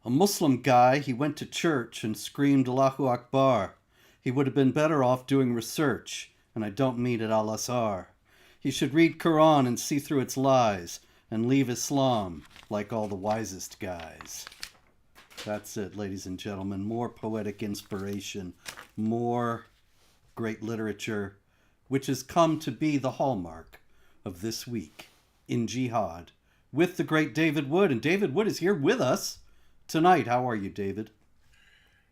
A Muslim guy, he went to church and screamed Allahu Akbar. He would have been better off doing research, and I don't mean at Al-Azhar. He should read Quran and see through its lies, and leave Islam like all the wisest guys. That's it, ladies and gentlemen. More poetic inspiration, more great literature, which has come to be the hallmark of this week in Jihad with the great David Wood. And David Wood is here with us tonight. How are you, David?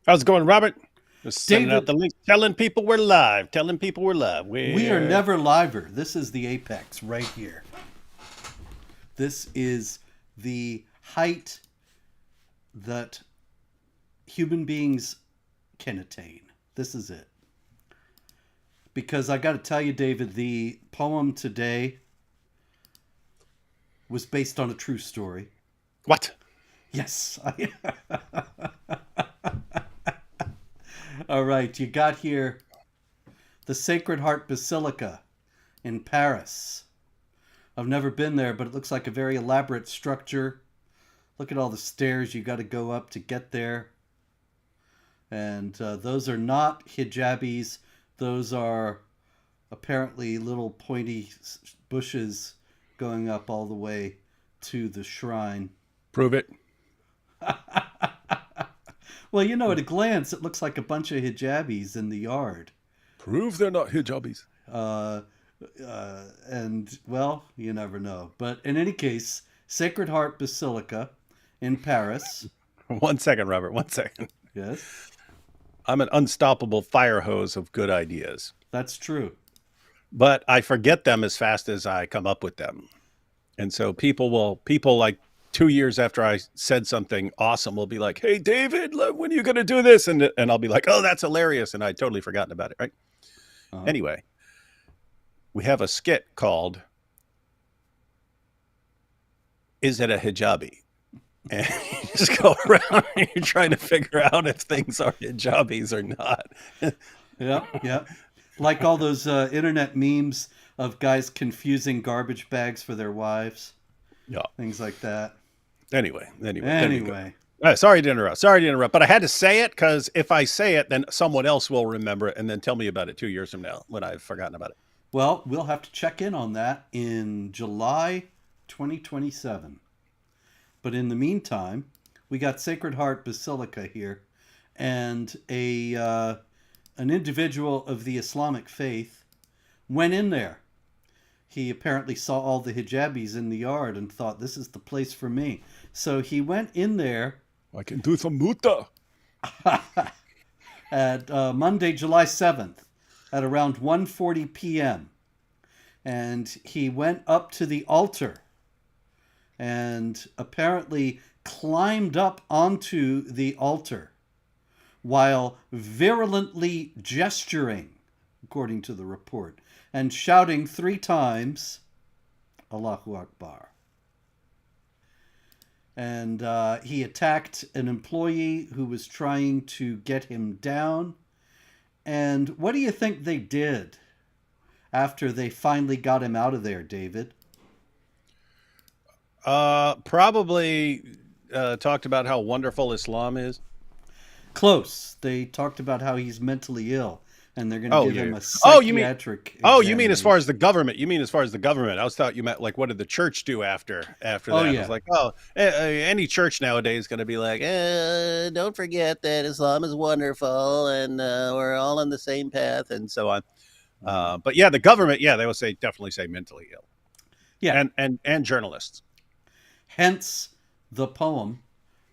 How's it going, Robert? Just sending David, out the link, telling people we're live. Telling people we're live. we are never liver. This is the apex right here. This is the height that human beings can attain. This is it. Because I got to tell you, David, the poem today was based on a true story. What? Yes. All right, you got here the Sacred Heart Basilica in Paris. I've never been there, but it looks like a very elaborate structure. Look at all the stairs you got to go up to get there. And those are not hijabis. Those are apparently little pointy bushes going up all the way to the shrine. Prove it. Well, you know, at a glance, it looks like a bunch of hijabis in the yard. Prove they're not hijabis. And, well, you never know. But in any case, Sacred Heart Basilica in Paris. 1 second, Robert. 1 second. Yes, I'm an unstoppable fire hose of good ideas, that's true. but I forget them as fast as I come up with them. And so people like 2 years after I said something awesome will be like, "Hey, David, when are you going to do this?" And I'll be like, "Oh, that's hilarious." And I'd totally forgotten about it. Right. Uh-huh. Anyway, we have a skit called "Is It a Hijabi?" And you just go around and you're trying to figure out if things are hijabis or not. Yeah, yeah. Like all those internet memes of guys confusing garbage bags for their wives. Yeah. Things like that. Anyway. Anyway. Sorry to interrupt. But I had to say it because if I say it, then someone else will remember it and then tell me about it 2 years from now when I've forgotten about it. Well, we'll have to check in on that in July 2027. But in the meantime, we got Sacred Heart Basilica here, and an individual of the Islamic faith went in there. He apparently saw all the hijabis in the yard and thought, this is the place for me. So he went in there I can do some muta. at Monday, July 7th at around 1:40 p.m. And he went up to the altar and apparently climbed up onto the altar while virulently gesturing, according to the report, and shouting 3 times, Allahu Akbar. And he attacked an employee who was trying to get him down. And what do you think they did after they finally got him out of there, David? Probably talked about how wonderful Islam is. Close. They talked about how he's mentally ill, and they're going to give him a You mean psychiatric you mean as far as the government? You mean as far as the government? I was thought you meant like what did the church do after that? Oh, I yeah. was like, any church nowadays is going to be like, don't forget that Islam is wonderful and we're all on the same path and so on. But yeah, the government, they will definitely say mentally ill. Yeah. And journalists. Hence the poem,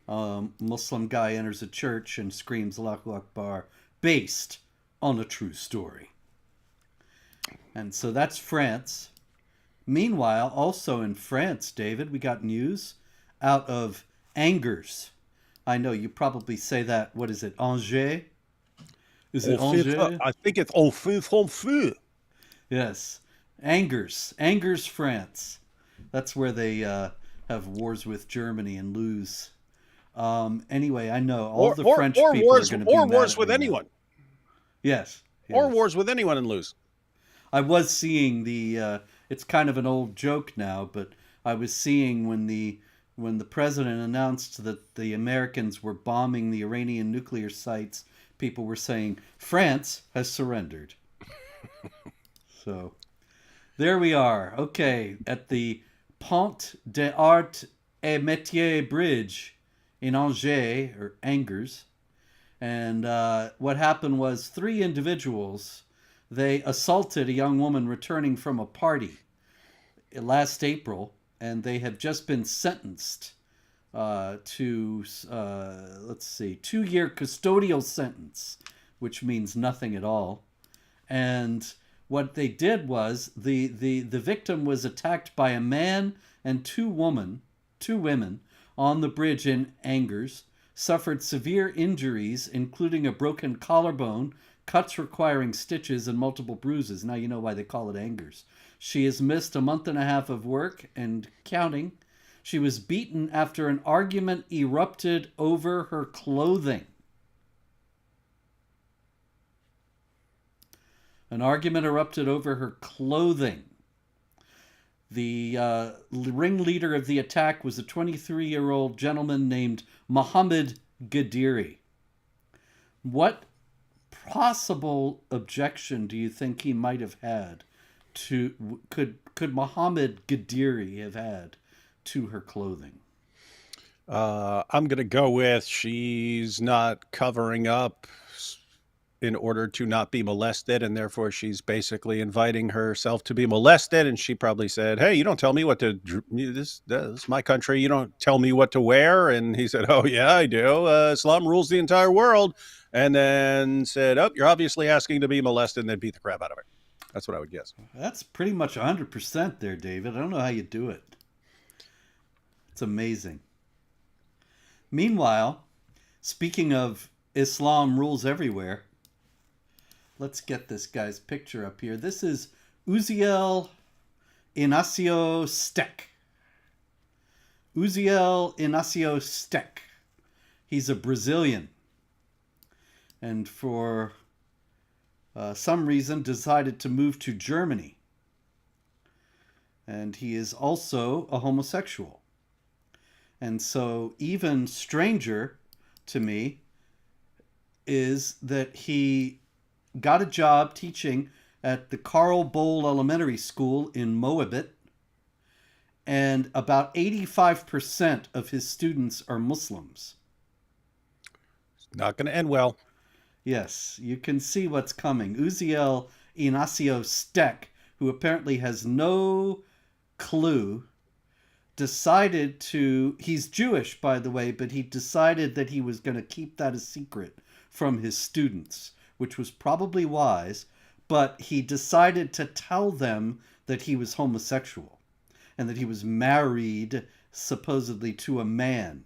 Muslim guy enters a church and screams Allahu Akbar, based on a true story. And so that's France. Meanwhile, also in France, David, we got news out of Angers. I know you probably say that. What is it? Angers? Is it Angers? I think it's au feu. Yes. Angers, France. That's where they have wars with Germany and lose. Anyway, I know all the French people are going to be mad wars at with me now. anyone. Yes. Or yes. wars with anyone and lose. I was seeing it's kind of an old joke now, but I was seeing when when the president announced that the Americans were bombing the Iranian nuclear sites, people were saying, France has surrendered. So there we are. Okay, at the Pont des Arts et Métiers Bridge in Angers, or Angers. And what happened was 3 individuals, they assaulted a young woman returning from a party last April, and they have just been sentenced to, 2-year custodial sentence, which means nothing at all. And what they did was the victim was attacked by a man and 2 women on the bridge in Angers, suffered severe injuries, including a broken collarbone, cuts requiring stitches, and multiple bruises. Now you know why they call it Angers. She has missed a month and a half of work and counting. She was beaten after an argument erupted over her clothing. An argument erupted over her clothing. The ringleader of the attack was a 23-year-old gentleman named Mohammed Gadiri. What possible objection do you think he might have had to, could Mohammed Gadiri have had to her clothing? I'm going to go with she's not covering up in order to not be molested, and therefore she's basically inviting herself to be molested. And she probably said, "Hey, you don't tell me what to, this is my country. You don't tell me what to wear." And he said, "Oh yeah, I do. Islam rules the entire world." And then said, "Oh, you're obviously asking to be molested," and then beat the crap out of her. That's what I would guess. That's pretty much 100% there, David. I don't know how you do it. It's amazing. Meanwhile, speaking of Islam rules everywhere, let's get this guy's picture up here. This is Uziel Inácio Steck. Uziel Inácio Steck. He's a Brazilian. And for some reason decided to move to Germany. And he is also a homosexual. And so even stranger to me is that he got a job teaching at the Karl Bohl Elementary School in Moabit, and about 85% of his students are Muslims. Not going to end well. Yes, you can see what's coming. Uziel Inácio Steck, who apparently has no clue, decided to... He's Jewish, by the way, but he decided that he was going to keep that a secret from his students, which was probably wise, but he decided to tell them that he was homosexual and that he was married supposedly to a man.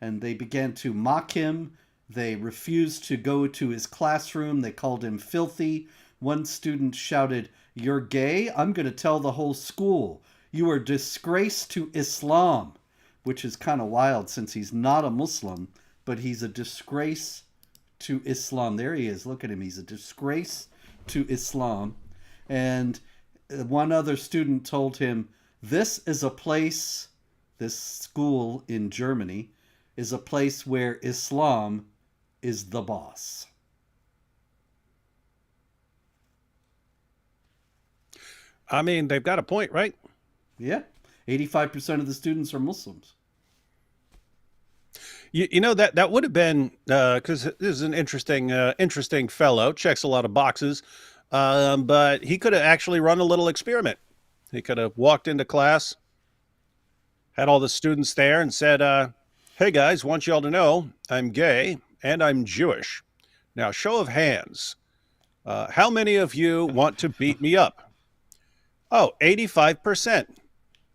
And they began to mock him. They refused to go to his classroom. They called him filthy. One student shouted, "You're gay? I'm going to tell the whole school. You are disgrace to Islam," which is kind of wild since he's not a Muslim, but he's a disgrace to Islam. There he is. Look at him. He's a disgrace to Islam. And one other student told him, this school in Germany is a place where Islam is the boss. I mean, they've got a point, right? Yeah. 85% of the students are Muslims. You know, that would have been, because this is an interesting fellow, checks a lot of boxes, but he could have actually run a little experiment. He could have walked into class, had all the students there and said, "Hey guys, want y'all to know I'm gay and I'm Jewish. Now, show of hands. How many of you want to beat me up?" Oh, 85%,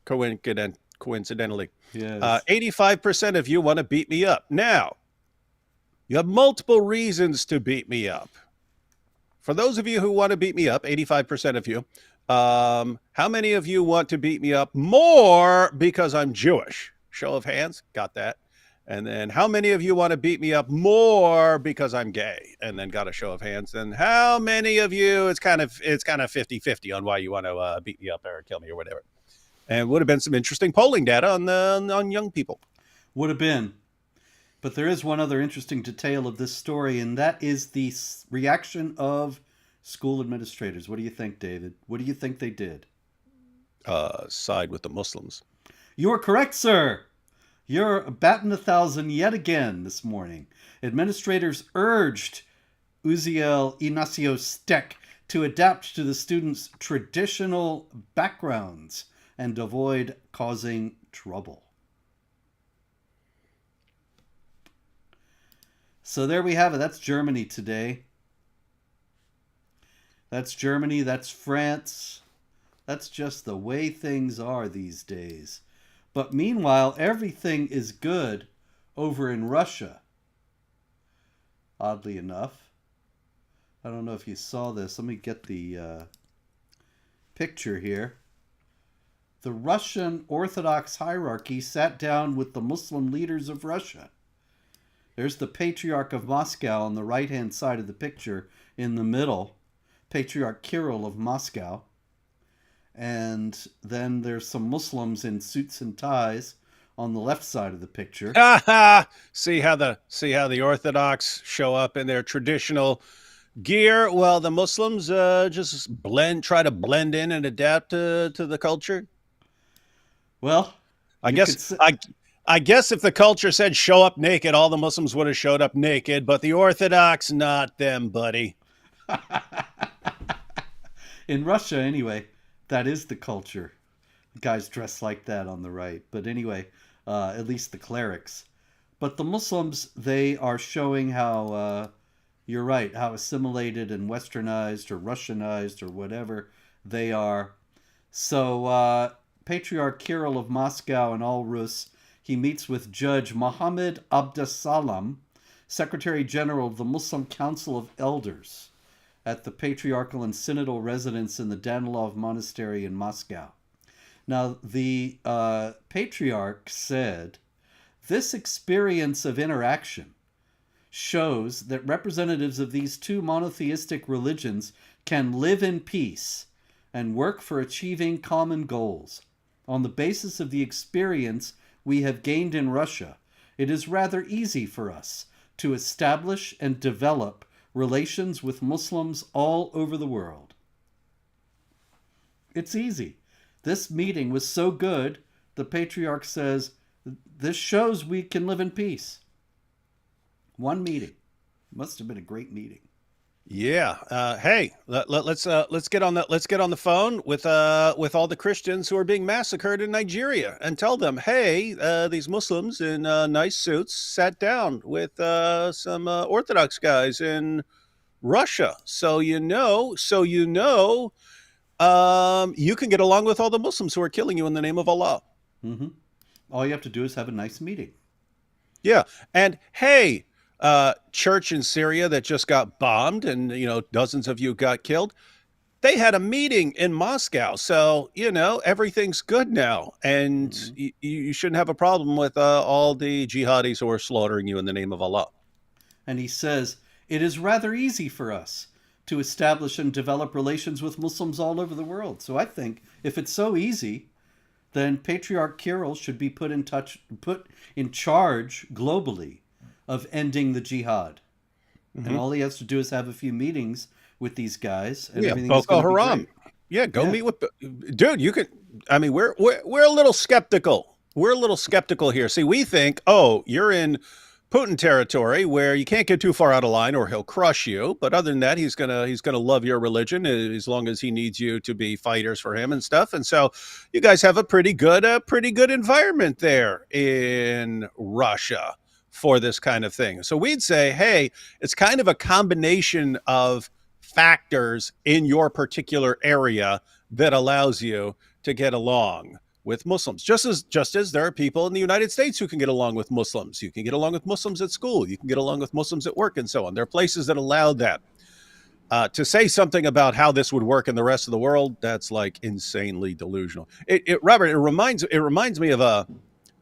coincidentally. Yes. 85% of you want to beat me up. Now, you have multiple reasons to beat me up. For those of you who want to beat me up, 85% of you, how many of you want to beat me up more because I'm Jewish? Show of hands. Got that. And then how many of you want to beat me up more because I'm gay? And then got a show of hands. And how many of you, it's kind of 50-50 on why you want to beat me up or kill me or whatever. And would have been some interesting polling data on young people. Would have been. But there is one other interesting detail of this story, and that is the reaction of school administrators. What do you think, David? What do you think they did? Side with the Muslims. You are correct, sir. You're batting 1,000 yet again this morning. Administrators urged Uziel Inacio Steck to adapt to the students' traditional backgrounds and avoid causing trouble. So there we have it. That's Germany today. That's Germany. That's France. That's just the way things are these days. But meanwhile, everything is good over in Russia. Oddly enough. I don't know if you saw this. Let me get the picture here. The Russian Orthodox hierarchy sat down with the Muslim leaders of Russia. There's the Patriarch of Moscow on the right-hand side of the picture. In the middle, Patriarch Kirill of Moscow. And then there's some Muslims in suits and ties on the left side of the picture. See how the Orthodox show up in their traditional gear? Well, the Muslims just try to blend in and adapt to the culture. Well, I guess if the culture said show up naked, all the Muslims would have showed up naked, but the Orthodox, not them, buddy. In Russia, anyway, that is the culture. The guys dress like that on the right. But anyway, at least the clerics. But the Muslims, they are showing how, you're right, how assimilated and westernized or Russianized or whatever they are. So Patriarch Kirill of Moscow and all Rus, he meets with Judge Mohammed Abdasalam, Secretary General of the Muslim Council of Elders, at the patriarchal and synodal residence in the Danilov Monastery in Moscow. Now, the patriarch said, this experience of interaction shows that representatives of these two monotheistic religions can live in peace and work for achieving common goals. On the basis of the experience we have gained in Russia, it is rather easy for us to establish and develop relations with Muslims all over the world. It's easy. This meeting was so good, the patriarch says, this shows we can live in peace. One meeting. Must have been a great meeting. Yeah. Hey, let's get on the phone with all the Christians who are being massacred in Nigeria and tell them, hey, these Muslims in nice suits sat down with some Orthodox guys in Russia. So you know, you can get along with all the Muslims who are killing you in the name of Allah. Mm-hmm. All you have to do is have a nice meeting. Yeah. And hey, church in Syria that just got bombed and, dozens of you got killed. They had a meeting in Moscow. So, everything's good now. And you shouldn't have a problem with all the jihadis who are slaughtering you in the name of Allah. And he says, it is rather easy for us to establish and develop relations with Muslims all over the world. So I think if it's so easy, then Patriarch Kirill should be put in charge globally of ending the jihad. Mm-hmm. And all he has to do is have a few meetings with these guys. And everything Boko Haram. Yeah, meet with... Dude, you can... I mean, we're a little skeptical. We're a little skeptical here. See, we think, you're in Putin territory where you can't get too far out of line or he'll crush you. But other than that, he's gonna love your religion as long as he needs you to be fighters for him and stuff. And so you guys have a pretty good environment there in Russia for this kind of thing. So we'd say, hey, it's kind of a combination of factors in your particular area that allows you to get along with Muslims. Just as there are people in the United States who can get along with Muslims. You can get along with Muslims at school. You can get along with Muslims at work and so on. There are places that allow that. To say something about how this would work in the rest of the world, that's like insanely delusional. Robert, it reminds me of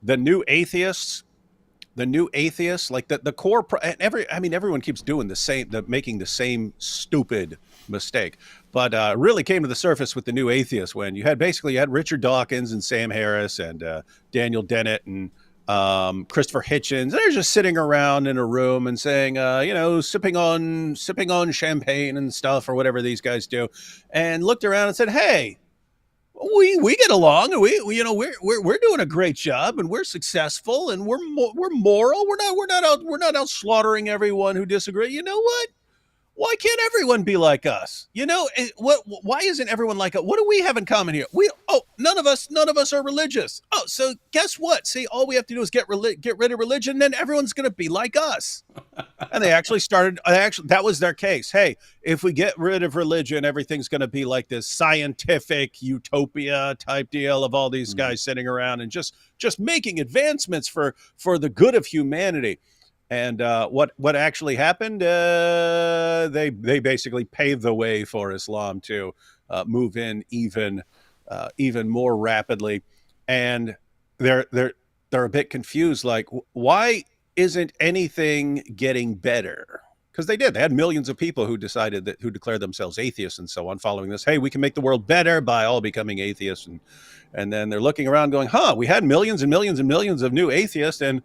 the new atheists the new atheists, like the core, and everyone keeps doing making the same stupid mistake, but really came to the surface with the new atheists when you had Richard Dawkins and Sam Harris and Daniel Dennett and Christopher Hitchens. They're just sitting around in a room and saying, sipping on champagne and stuff or whatever these guys do, and looked around and said, "Hey, we get along, and we're doing a great job, and we're successful, and we're moral. We're not out slaughtering everyone who disagree. You know what? Why can't everyone be like us? Why isn't everyone like us? What do we have in common here? None of us are religious. Oh, so guess what? See, all we have to do is get rid of religion, then everyone's going to be like us." And that was their case. Hey, if we get rid of religion, everything's going to be like this scientific utopia type deal of all these guys sitting around and just making advancements for the good of humanity. And what actually happened? They basically paved the way for Islam to move in even more rapidly, and they're a bit confused. Like, why isn't anything getting better? Because they had millions of people who declared themselves atheists and so on, following this. Hey, we can make the world better by all becoming atheists, and then they're looking around, going, we had millions and millions and millions of new atheists, and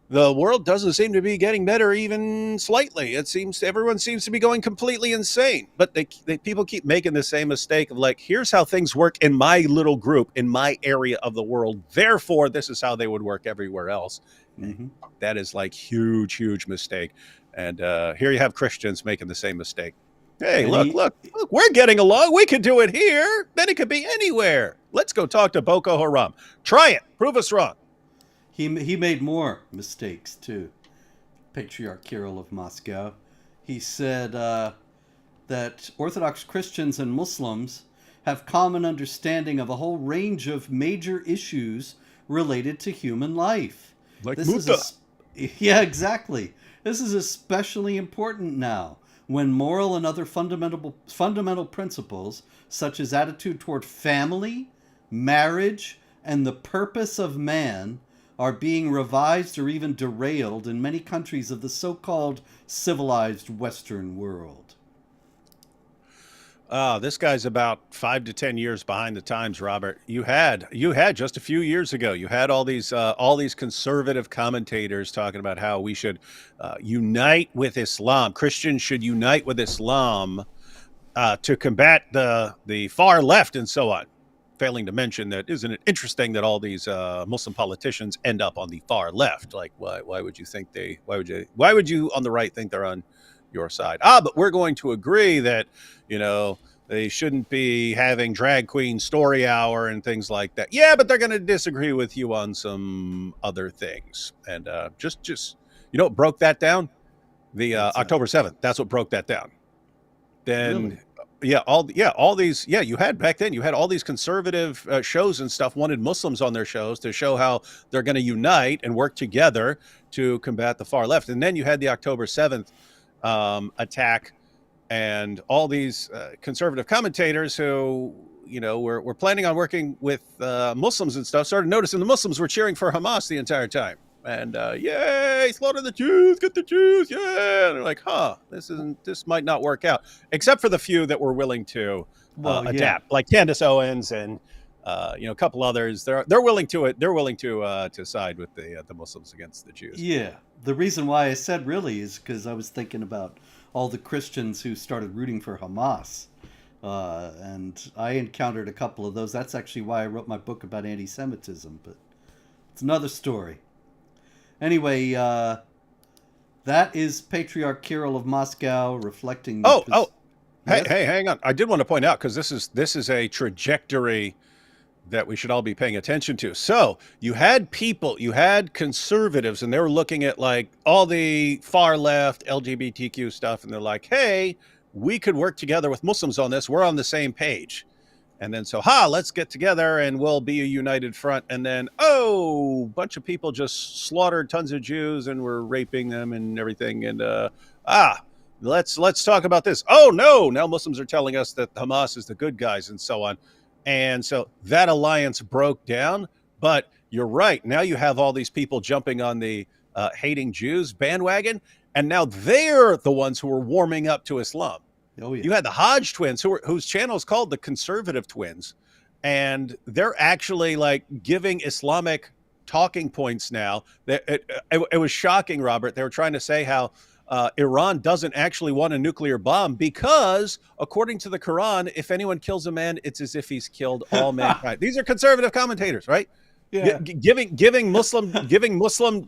the world doesn't seem to be getting better even slightly. Everyone seems to be going completely insane. But people keep making the same mistake of like, here's how things work in my little group, in my area of the world. Therefore, this is how they would work everywhere else. Mm-hmm. That is like huge mistake. And here you have Christians making the same mistake. Hey, look, we're getting along. We could do it here. Then it could be anywhere. Let's go talk to Boko Haram. Try it. Prove us wrong. He made more mistakes, too. Patriarch Kirill of Moscow. He said that Orthodox Christians and Muslims have common understanding of a whole range of major issues related to human life. Like Muta. Yeah, exactly. This is especially important now, when moral and other fundamental principles, such as attitude toward family, marriage, and the purpose of man, are being revised or even derailed in many countries of the so-called civilized Western world. This guy's about 5 to 10 years behind the times, Robert. You had just a few years ago, you had all these conservative commentators talking about how we should unite with Islam. Christians should unite with Islam to combat the far left and so on. Failing to mention that, isn't it interesting that all these Muslim politicians end up on the far left? Like, why would you on the right think they're on your side? But we're going to agree that, they shouldn't be having drag queen story hour and things like that. Yeah, but they're going to disagree with you on some other things. And what broke that down? The October 7th. That's what broke that down. Then. Really? You had back then, you had all these conservative shows and stuff wanted Muslims on their shows to show how they're going to unite and work together to combat the far left. And then you had the October 7th attack, and all these conservative commentators who, were planning on working with Muslims and stuff started noticing the Muslims were cheering for Hamas the entire time. And yay, slaughter the Jews, get the Jews, yeah. And they're like, this might not work out. Except for the few that were willing to adapt, like Candace Owens and a couple others. They're willing to side with the Muslims against the Jews. Yeah, the reason why I said really is because I was thinking about all the Christians who started rooting for Hamas. And I encountered a couple of those. That's actually why I wrote my book about anti-Semitism, but it's another story. Anyway, that is Patriarch Kirill of Moscow reflecting. Hey, hang on! I did want to point out, because this is a trajectory that we should all be paying attention to. So you had conservatives, and they were looking at like all the far left LGBTQ stuff, and they're like, "Hey, we could work together with Muslims on this. We're on the same page." And then let's get together and we'll be a united front. And then, a bunch of people just slaughtered tons of Jews and were raping them and everything. And let's talk about this. Oh no, now Muslims are telling us that Hamas is the good guys and so on. And so that alliance broke down. But you're right. Now you have all these people jumping on the hating Jews bandwagon, and now they're the ones who are warming up to Islam. Oh yeah. You had the Hodge twins, whose channel is called the Conservative Twins, and they're actually like giving Islamic talking points now. It was shocking, Robert. They were trying to say how Iran doesn't actually want a nuclear bomb because, according to the Quran, if anyone kills a man, it's as if he's killed all mankind. These are conservative commentators, right? Yeah. Giving Muslim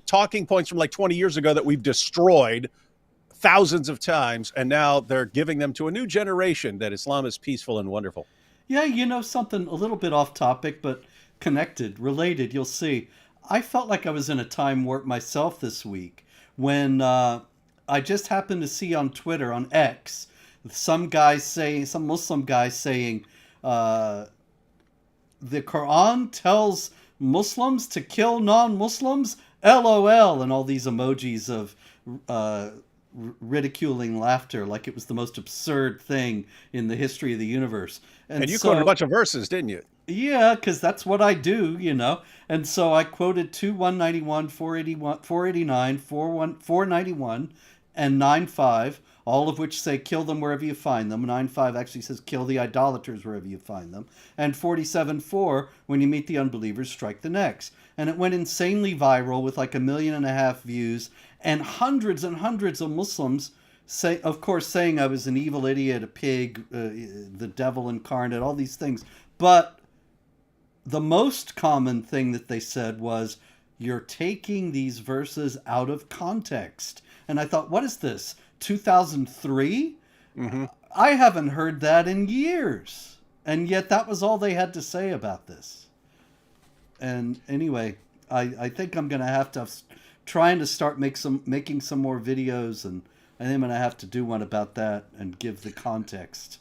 talking points from like 20 years ago that we've destroyed thousands of times, and now they're giving them to a new generation that Islam is peaceful and wonderful. Yeah, you know, something a little bit off topic, but connected, related, you'll see. I felt like I was in a time warp myself this week when I just happened to see on Twitter, on X, some Muslim guy saying, the Quran tells Muslims to kill non-Muslims? LOL, and all these emojis of ridiculing laughter, like it was the most absurd thing in the history of the universe. And you quoted a bunch of verses, didn't you? Yeah, because that's what I do, you know. And so I quoted 2, 191, 481, 489, 491, and 9:5, all of which say kill them wherever you find them. 9:5 actually says kill the idolaters wherever you find them. And 47:4, when you meet the unbelievers, strike the necks. And it went insanely viral with like 1.5 million views, and hundreds of Muslims say, of course, saying I was an evil idiot, a pig, the devil incarnate, all these things. But the most common thing that they said was, you're taking these verses out of context. And I thought, what is this, 2003? Mm-hmm. I haven't heard that in years. And yet that was all they had to say about this. And anyway, I think I'm going to have to trying to start making some more videos, and I think I'm going to have to do one about that and give the context.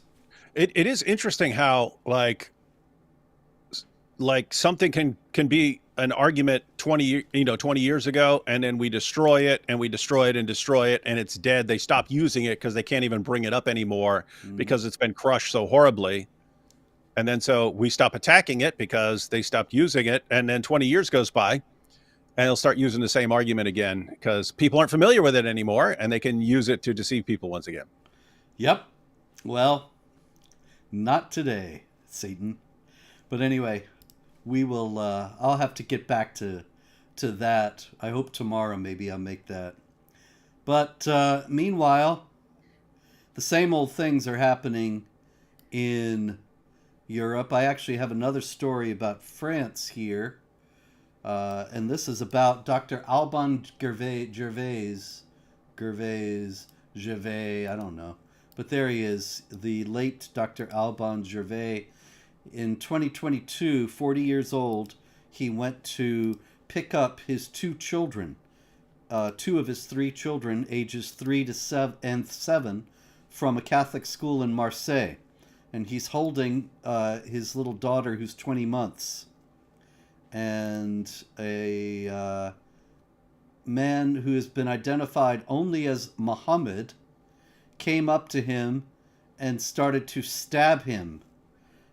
It is interesting how like something can be an argument 20 years ago, and then we destroy it and we destroy it and destroy it, and it's dead. They stop using it because they can't even bring it up anymore because it's been crushed so horribly. And then so we stop attacking it because they stopped using it, and then 20 years goes by and they'll start using the same argument again because people aren't familiar with it anymore, and they can use it to deceive people once again. Yep. Well, not today, Satan. But anyway, we will I'll have to get back to that. I hope tomorrow maybe I'll make that. But meanwhile, the same old things are happening in Europe. I actually have another story about France here. And this is about Dr. Alban Gervais, I don't know. But there he is, the late Dr. Alban Gervais. In 2022, 40 years old, he went to pick up his two children, two of his three children, ages 3 to 7, from a Catholic school in Marseille. And he's holding his little daughter, who's 20 months. And a man who has been identified only as Muhammad came up to him and started to stab him.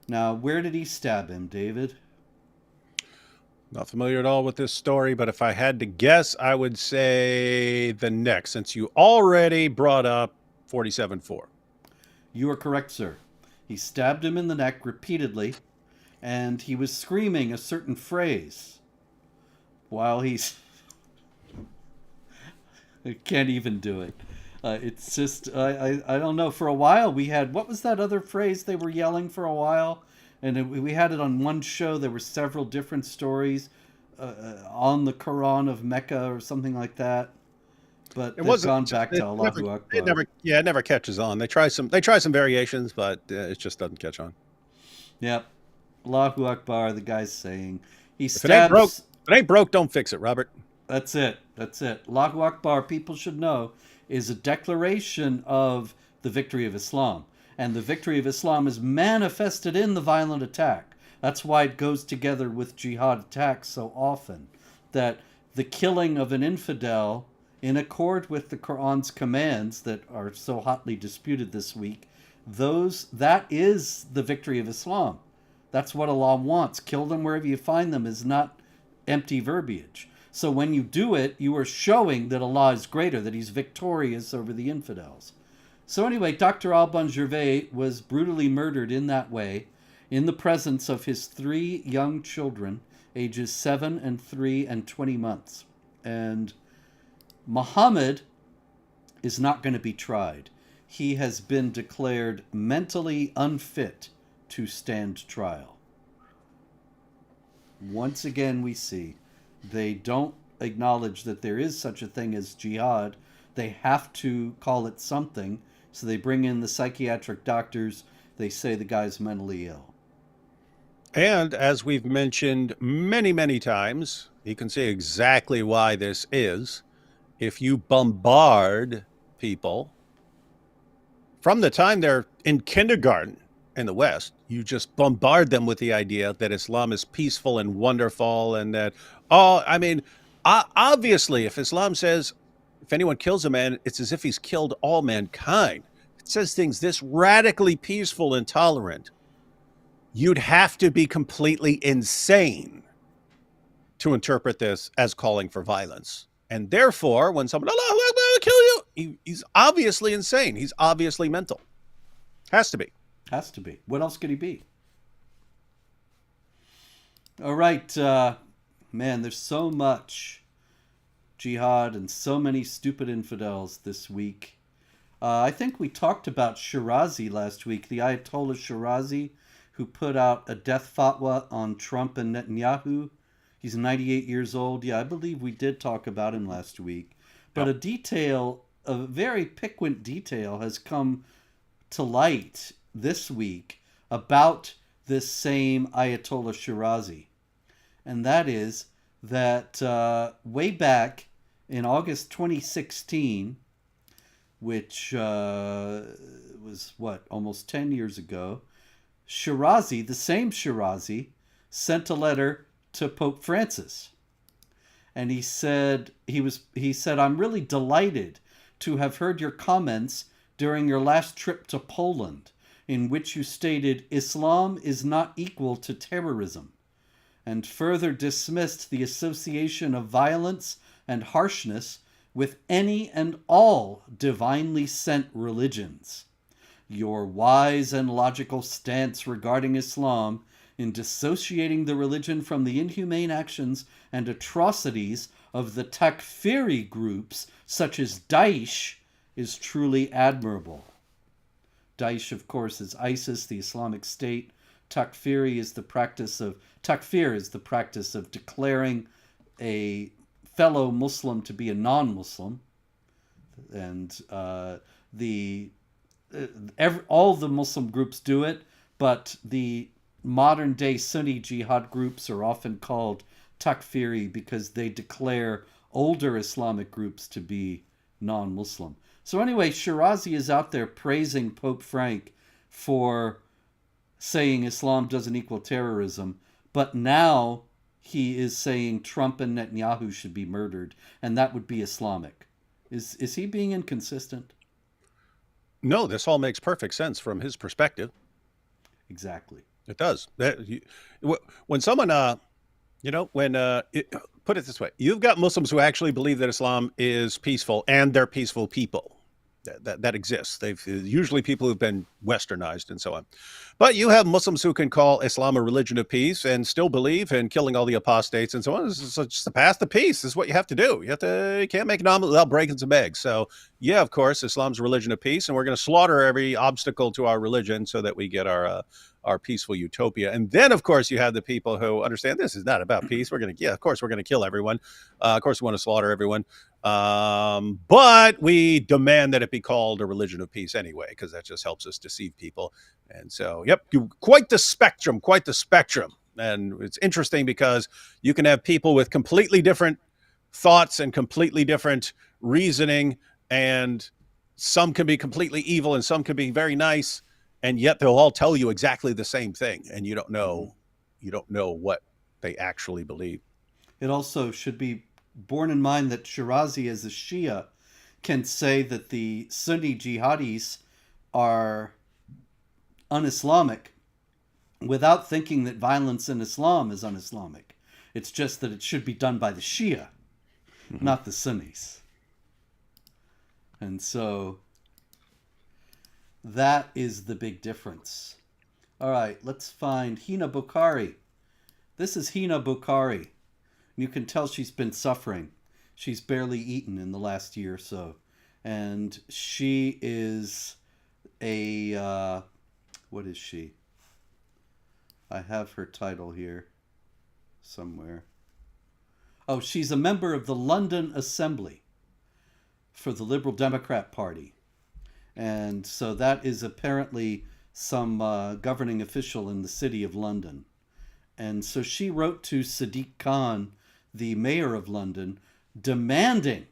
Now, where did he stab him, David? Not familiar at all with this story, but if I had to guess, I would say the neck, since you already brought up 47-4. You are correct, sir. He stabbed him in the neck repeatedly, and he was screaming a certain phrase while he's... I can't even do it. It's just, I don't know. For a while we had, what was that other phrase they were yelling for a while? And we had it on one show. There were several different stories on the Quran of Mecca or something like that. But they've gone back to Allahu Akbar. It never catches on. They try some variations, but it just doesn't catch on. Yep. Allahu Akbar, the guy's saying. He stabs... If it ain't broke, don't fix it, Robert. That's it. Allahu Akbar, people should know, is a declaration of the victory of Islam. And the victory of Islam is manifested in the violent attack. That's why it goes together with jihad attacks so often. That the killing of an infidel, in accord with the Quran's commands that are so hotly disputed this week, that is the victory of Islam. That's what Allah wants. Kill them wherever you find them is not empty verbiage. So when you do it, you are showing that Allah is greater, that he's victorious over the infidels. So anyway, Dr. Alban-Gervais was brutally murdered in that way, in the presence of his 3 young children, ages 7 and 3 and 20 months. And Muhammad is not going to be tried. He has been declared mentally unfit to stand trial. Once again, we see they don't acknowledge that there is such a thing as jihad. They have to call it something. So they bring in the psychiatric doctors. They say the guy's mentally ill. And as we've mentioned many, many times, you can see exactly why this is. If you bombard people from the time they're in kindergarten in the West, you just bombard them with the idea that Islam is peaceful and wonderful, and that, obviously, if Islam says if anyone kills a man, it's as if he's killed all mankind. It says things this radically peaceful and tolerant. You'd have to be completely insane to interpret this as calling for violence. And therefore, when someone, Allah will kill you, he's obviously insane. He's obviously mental. Has to be. Has to be. What else could he be? All right. Man, there's so much jihad and so many stupid infidels this week. I think we talked about Shirazi last week, the Ayatollah Shirazi, who put out a death fatwa on Trump and Netanyahu. He's 98 years old. Yeah, I believe we did talk about him last week. But a very piquant detail has come to light this week about this same Ayatollah Shirazi. And that is that way back in August 2016, which was, almost 10 years ago, Shirazi, the same Shirazi, sent a letter to Pope Francis. And he said, I'm really delighted to have heard your comments during your last trip to Poland, in which you stated Islam is not equal to terrorism, and further dismissed the association of violence and harshness with any and all divinely sent religions. Your wise and logical stance regarding Islam in dissociating the religion from the inhumane actions and atrocities of the takfiri groups such as Daesh is truly admirable. Daesh, of course, is ISIS, the Islamic State. Takfir is the practice of declaring a fellow Muslim to be a non-Muslim, and all the Muslim groups do it, but the modern-day Sunni jihad groups are often called takfiri because they declare older Islamic groups to be non-Muslim. So anyway, Shirazi is out there praising Pope Frank for saying Islam doesn't equal terrorism, but now he is saying Trump and Netanyahu should be murdered, and that would be Islamic. Is he being inconsistent? No, this all makes perfect sense from his perspective. Exactly. It does. When someone, put it this way, you've got Muslims who actually believe that Islam is peaceful, and they're peaceful people. That exists. They've usually people who've been westernized and so on. But you have Muslims who can call Islam a religion of peace and still believe in killing all the apostates and so on. This is just the path to peace. This is what you have to do. You can't make an omelet without breaking some eggs. So yeah, of course, Islam's a religion of peace, and we're going to slaughter every obstacle to our religion so that we get our peaceful utopia. And then, of course, you have the people who understand this is not about peace. Of course, we're going to kill everyone. Of course, we want to slaughter everyone. But we demand that it be called a religion of peace anyway, because that just helps us deceive people. And so, quite the spectrum. And it's interesting because you can have people with completely different thoughts and completely different reasoning, and some can be completely evil and some can be very nice. And yet they'll all tell you exactly the same thing, and you don't know what they actually believe. It also should be borne in mind that Shirazi, as a Shia, can say that the Sunni jihadis are un-Islamic without thinking that violence in Islam is un-Islamic. It's just that it should be done by the Shia, not the Sunnis. And so that is the big difference. All right, let's find Hina Bukhari. This is Hina Bukhari. You can tell she's been suffering. She's barely eaten in the last year or so. And she is a, what is she? I have her title here somewhere. Oh, she's a member of the London Assembly for the Liberal Democrat Party. And so that is apparently some governing official in the city of London. And so she wrote to Sadiq Khan, the mayor of London, demanding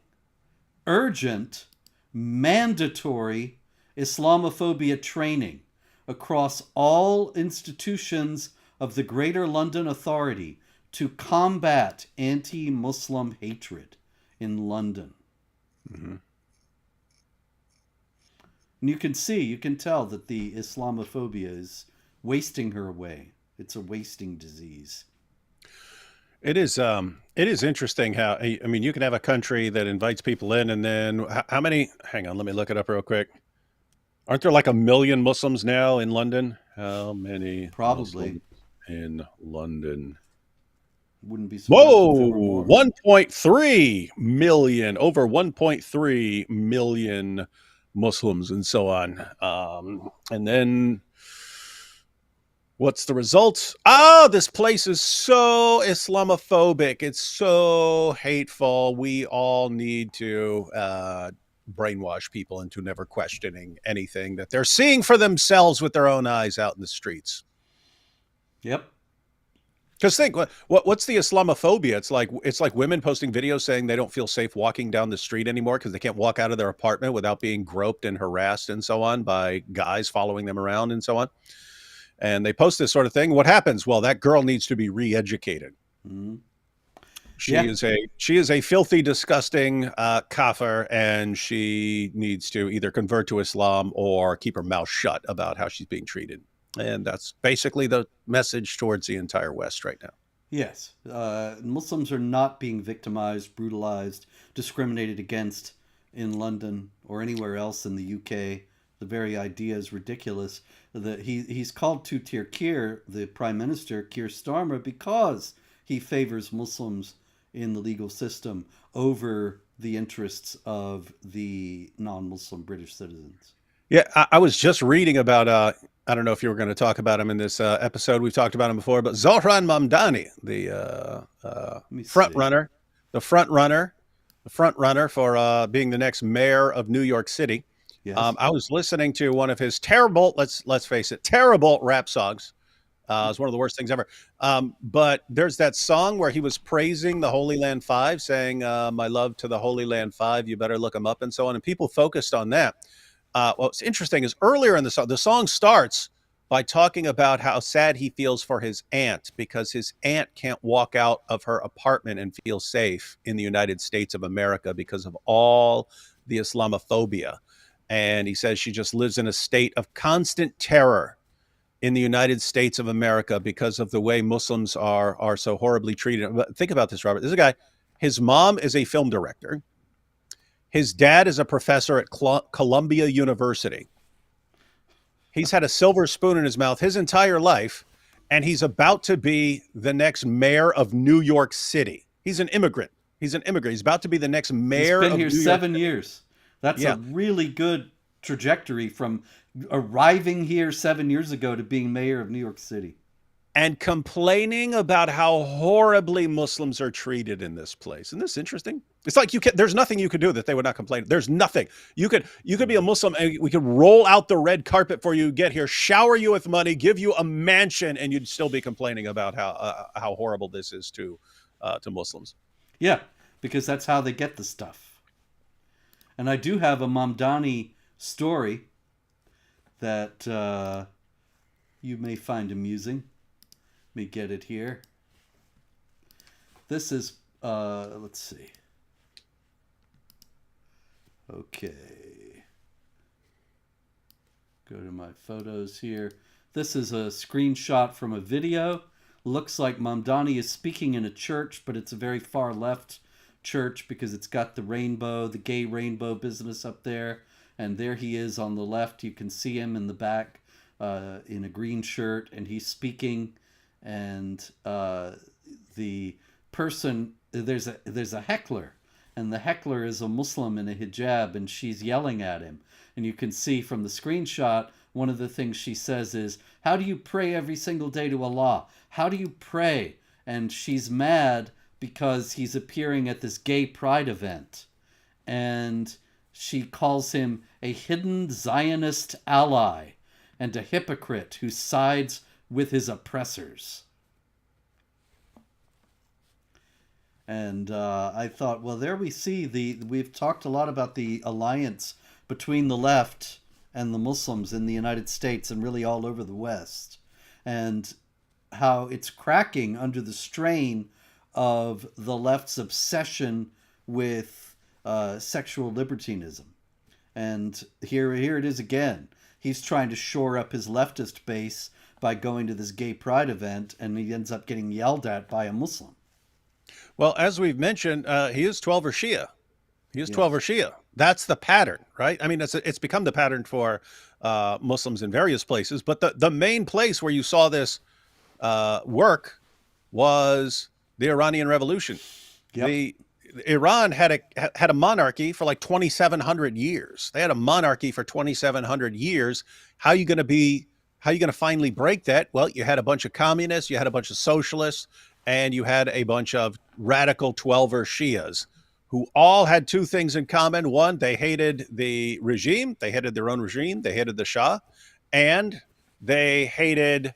urgent, mandatory Islamophobia training across all institutions of the Greater London Authority to combat anti-Muslim hatred in London. Mm-hmm. And you can tell that the Islamophobia is wasting her away. It's a wasting disease. It is interesting how, I mean, you can have a country that invites people in, and then how many, hang on, let me look it up real quick. Aren't there like 1 million Muslims now in London? How many Probably Muslims in London? Wouldn't be surprised if there were Whoa, more. 1.3 million, over 1.3 million Muslims and so on. And then what's the result? Oh, this place is so Islamophobic. It's so hateful. We all need to brainwash people into never questioning anything that they're seeing for themselves with their own eyes out in the streets. Yep. Because think, what's the Islamophobia? It's like women posting videos saying they don't feel safe walking down the street anymore because they can't walk out of their apartment without being groped and harassed and so on by guys following them around and so on. And they post this sort of thing. What happens? Well, that girl needs to be re-educated. Mm-hmm. She is a filthy, disgusting kafir, and she needs to either convert to Islam or keep her mouth shut about how she's being treated. And that's basically the message towards the entire West right now. Yes. Muslims are not being victimized, brutalized, discriminated against in London or anywhere else in the UK. The very idea is ridiculous. He's called two-tier Keir, the Prime Minister, Keir Starmer, because he favors Muslims in the legal system over the interests of the non-Muslim British citizens. Yeah, I was just reading about, I don't know if you were going to talk about him in this episode. We've talked about him before, but Zohran Mamdani, the front runner for being the next mayor of New York City. Yes. I was listening to one of his terrible, let's face it, terrible rap songs. It's one of the worst things ever. But there's that song where he was praising the Holy Land Five, saying, my love to the Holy Land Five, you better look them up and so on. And people focused on that. What's interesting is earlier in the song starts by talking about how sad he feels for his aunt because his aunt can't walk out of her apartment and feel safe in the United States of America because of all the Islamophobia. And he says she just lives in a state of constant terror in the United States of America because of the way Muslims are so horribly treated. But think about this, Robert. This is a guy, his mom is a film director. His dad is a professor at Columbia University. He's had a silver spoon in his mouth his entire life, and he's about to be the next mayor of New York City. He's an immigrant. He's about to be the next mayor of New York City. He's been here 7 years. That's a really good trajectory from arriving here 7 years ago to being mayor of New York City. And complaining about how horribly Muslims are treated in this place. Isn't this interesting? It's like there's nothing you could do that they would not complain. There's nothing. You could be a Muslim and we could roll out the red carpet for you, get here, shower you with money, give you a mansion, and you'd still be complaining about how horrible this is to Muslims. Yeah, because that's how they get the stuff. And I do have a Mamdani story that you may find amusing. Let me get it here. This is, let's see. Okay. Go to my photos here. This is a screenshot from a video. looks like Mamdani is speaking in a church, but it's a very far left church because it's got the rainbow, the gay rainbow business up there. And there he is on the left. You can see him in the back in a green shirt, and he's speaking. And the person, there's a heckler, and the heckler is a Muslim in a hijab, and she's yelling at him. And you can see from the screenshot, one of the things she says is, "How do you pray every single day to Allah? How do you pray?" And she's mad because he's appearing at this gay pride event. And she calls him a hidden Zionist ally and a hypocrite who sides with his oppressors. And I thought, well, there we see we've talked a lot about the alliance between the left and the Muslims in the United States and really all over the West, and how it's cracking under the strain of the left's obsession with sexual libertinism. And here it is again. He's trying to shore up his leftist base by going to this gay pride event, and he ends up getting yelled at by a Muslim. Well, as we've mentioned, he is 12 or Shia. He is 12 or Yes. Shia. That's the pattern, right? I mean, it's become the pattern for Muslims in various places, but the main place where you saw this work was the Iranian Revolution. Yep. Iran had a monarchy for like 2,700 years. They had a monarchy for 2,700 years. How are you going to finally break that? Well, you had a bunch of communists, you had a bunch of socialists, and you had a bunch of radical 12er Shias who all had two things in common. One, they hated the regime. They hated their own regime. They hated the Shah, and they hated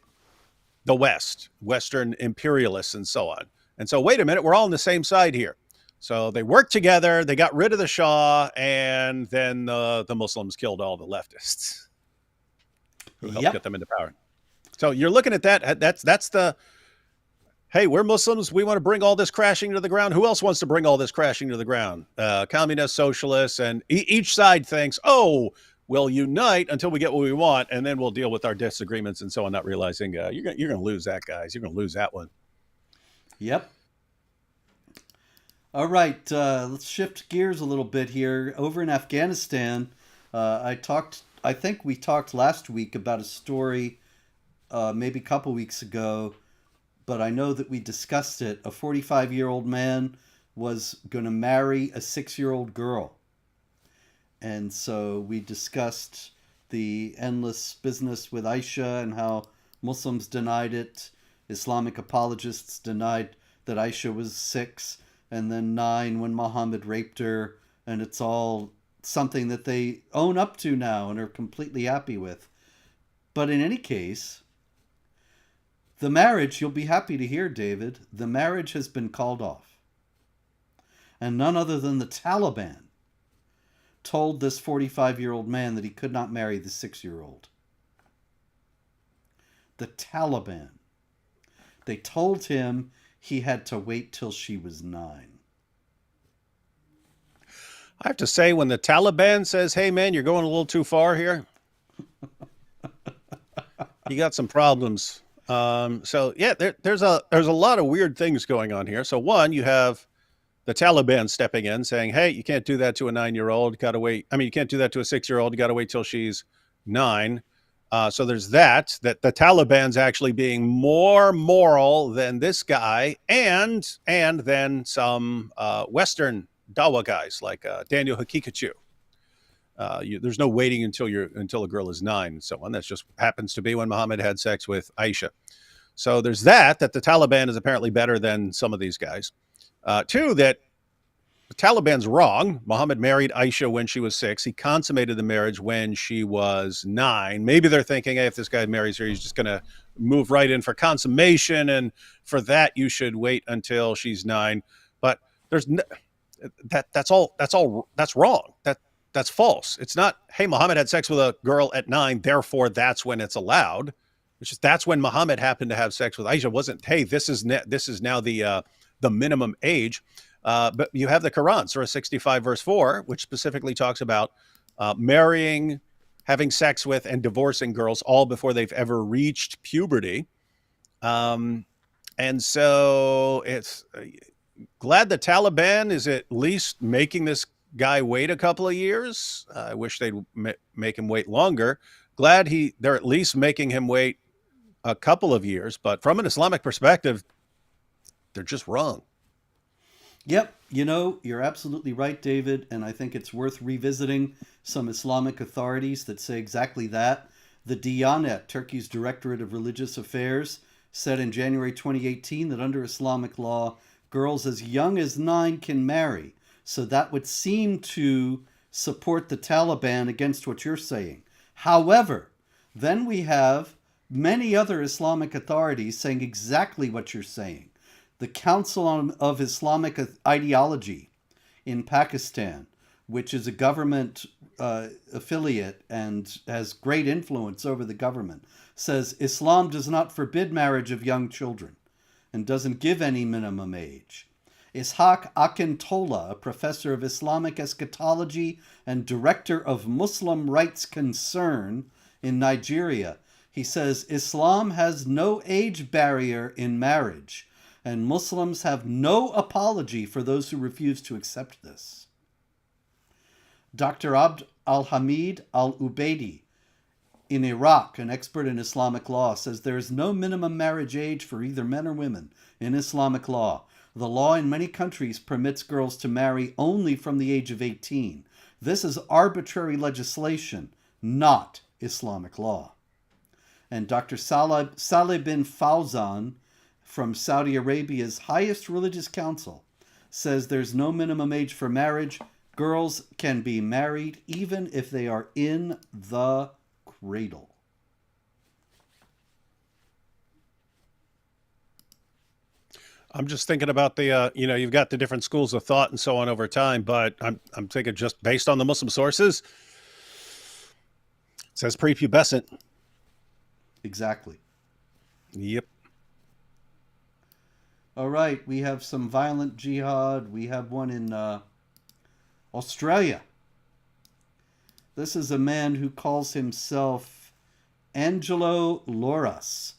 the West, Western imperialists, and so on. And so, wait a minute, we're all on the same side here. So they worked together, they got rid of the Shah, and then the Muslims killed all the leftists who helped get them into power. So you're looking at that. That's the, hey, we're Muslims, we want to bring all this crashing to the ground. Who else wants to bring all this crashing to the ground? Communists, socialists, and each side thinks, oh, we'll unite until we get what we want, and then we'll deal with our disagreements and so on, not realizing you're going to lose that, guys. You're going to lose that one. Yep. All right, let's shift gears a little bit here. Over in Afghanistan, I think we talked last week about a story, maybe a couple weeks ago, but I know that we discussed it. A 45-year-old man was going to marry a 6-year-old girl. And so we discussed the endless business with Aisha and how Muslims denied it. Islamic apologists denied that Aisha was 6 and then 9 when Muhammad raped her. And it's all something that they own up to now and are completely happy with. But in any case, the marriage, you'll be happy to hear, David, the marriage has been called off. And none other than the Taliban told this 45-year-old man that he could not marry the 6-year-old. The Taliban. They told him he had to wait till she was 9. I have to say, when the Taliban says, hey, man, you're going a little too far here, you got some problems. So, yeah, there's a lot of weird things going on here. So, one, you have the Taliban stepping in saying, hey, you can't do that to a 9-year-old. Got to wait. I mean, you can't do that to a 6-year-old. You got to wait till she's 9. So there's that the Taliban's actually being more moral than this guy and then some Western Dawa guys like Daniel Hakikachu. There's no waiting until a girl is 9 and so on. That just happens to be when Muhammad had sex with Aisha. So there's that the Taliban is apparently better than some of these guys. 2, that the Taliban's wrong. Muhammad married Aisha when she was 6. He consummated the marriage when she was 9. Maybe they're thinking, hey, if this guy marries her, he's just going to move right in for consummation, and for that you should wait until she's 9. But there's that's wrong. That's false. It's not, hey, Muhammad had sex with a girl at 9, therefore that's when it's allowed. It's just that's when Muhammad happened to have sex with Aisha. It wasn't, hey, this is now the minimum age. But you have the Quran, Surah 65, verse 4, which specifically talks about marrying, having sex with, and divorcing girls all before they've ever reached puberty. And so it's glad the Taliban is at least making this guy wait a couple of years. I wish they'd make him wait longer. Glad they're at least making him wait a couple of years. But from an Islamic perspective, they're just wrong. Yep, you're absolutely right, David, and I think it's worth revisiting some Islamic authorities that say exactly that. The Diyanet, Turkey's Directorate of Religious Affairs, said in January 2018 that under Islamic law, girls as young as 9 can marry. So that would seem to support the Taliban against what you're saying. However, then we have many other Islamic authorities saying exactly what you're saying. The Council of Islamic Ideology in Pakistan, which is a government affiliate and has great influence over the government, says Islam does not forbid marriage of young children and doesn't give any minimum age. Ishaq Akintola, a professor of Islamic eschatology and director of Muslim Rights Concern in Nigeria, he says Islam has no age barrier in marriage, and Muslims have no apology for those who refuse to accept this. Dr. Abd al-Hamid al-Ubaidi in Iraq, an expert in Islamic law, says there is no minimum marriage age for either men or women in Islamic law. The law in many countries permits girls to marry only from the age of 18. This is arbitrary legislation, not Islamic law. And Dr. Saleh bin Fawzan from Saudi Arabia's highest religious council says there's no minimum age for marriage. Girls can be married even if they are in the cradle. I'm just thinking about the, you've got the different schools of thought and so on over time, but I'm thinking just based on the Muslim sources, it says prepubescent. Exactly. Yep. All right, we have some violent jihad. We have one in Australia. This is a man who calls himself Angelo Loras.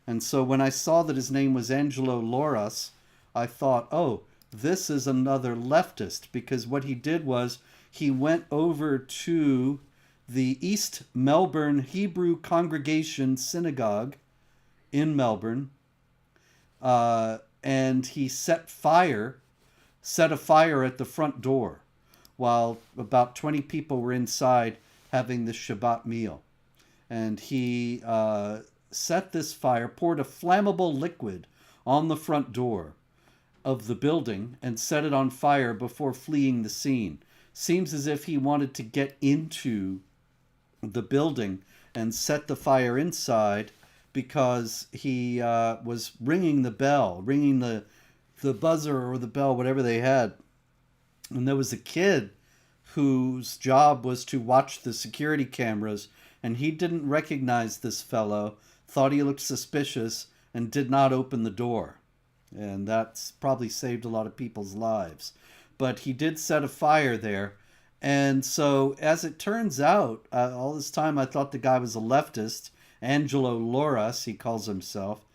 And so when I saw that his name was Angelo Loras, I thought, oh, this is another leftist, because what he did was he went over to the East Melbourne Hebrew Congregation Synagogue in Melbourne, and he set a fire at the front door while about 20 people were inside having the Shabbat meal. And he set this fire, poured a flammable liquid on the front door of the building and set it on fire before fleeing the scene. Seems as if he wanted to get into the building and set the fire inside because he was ringing the bell, ringing the buzzer or the bell, whatever they had. And there was a kid whose job was to watch the security cameras, and he didn't recognize this fellow, thought he looked suspicious, and did not open the door. And that's probably saved a lot of people's lives. But he did set a fire there. And so, as it turns out, all this time I thought the guy was a leftist. Angelo Loras, he calls himself.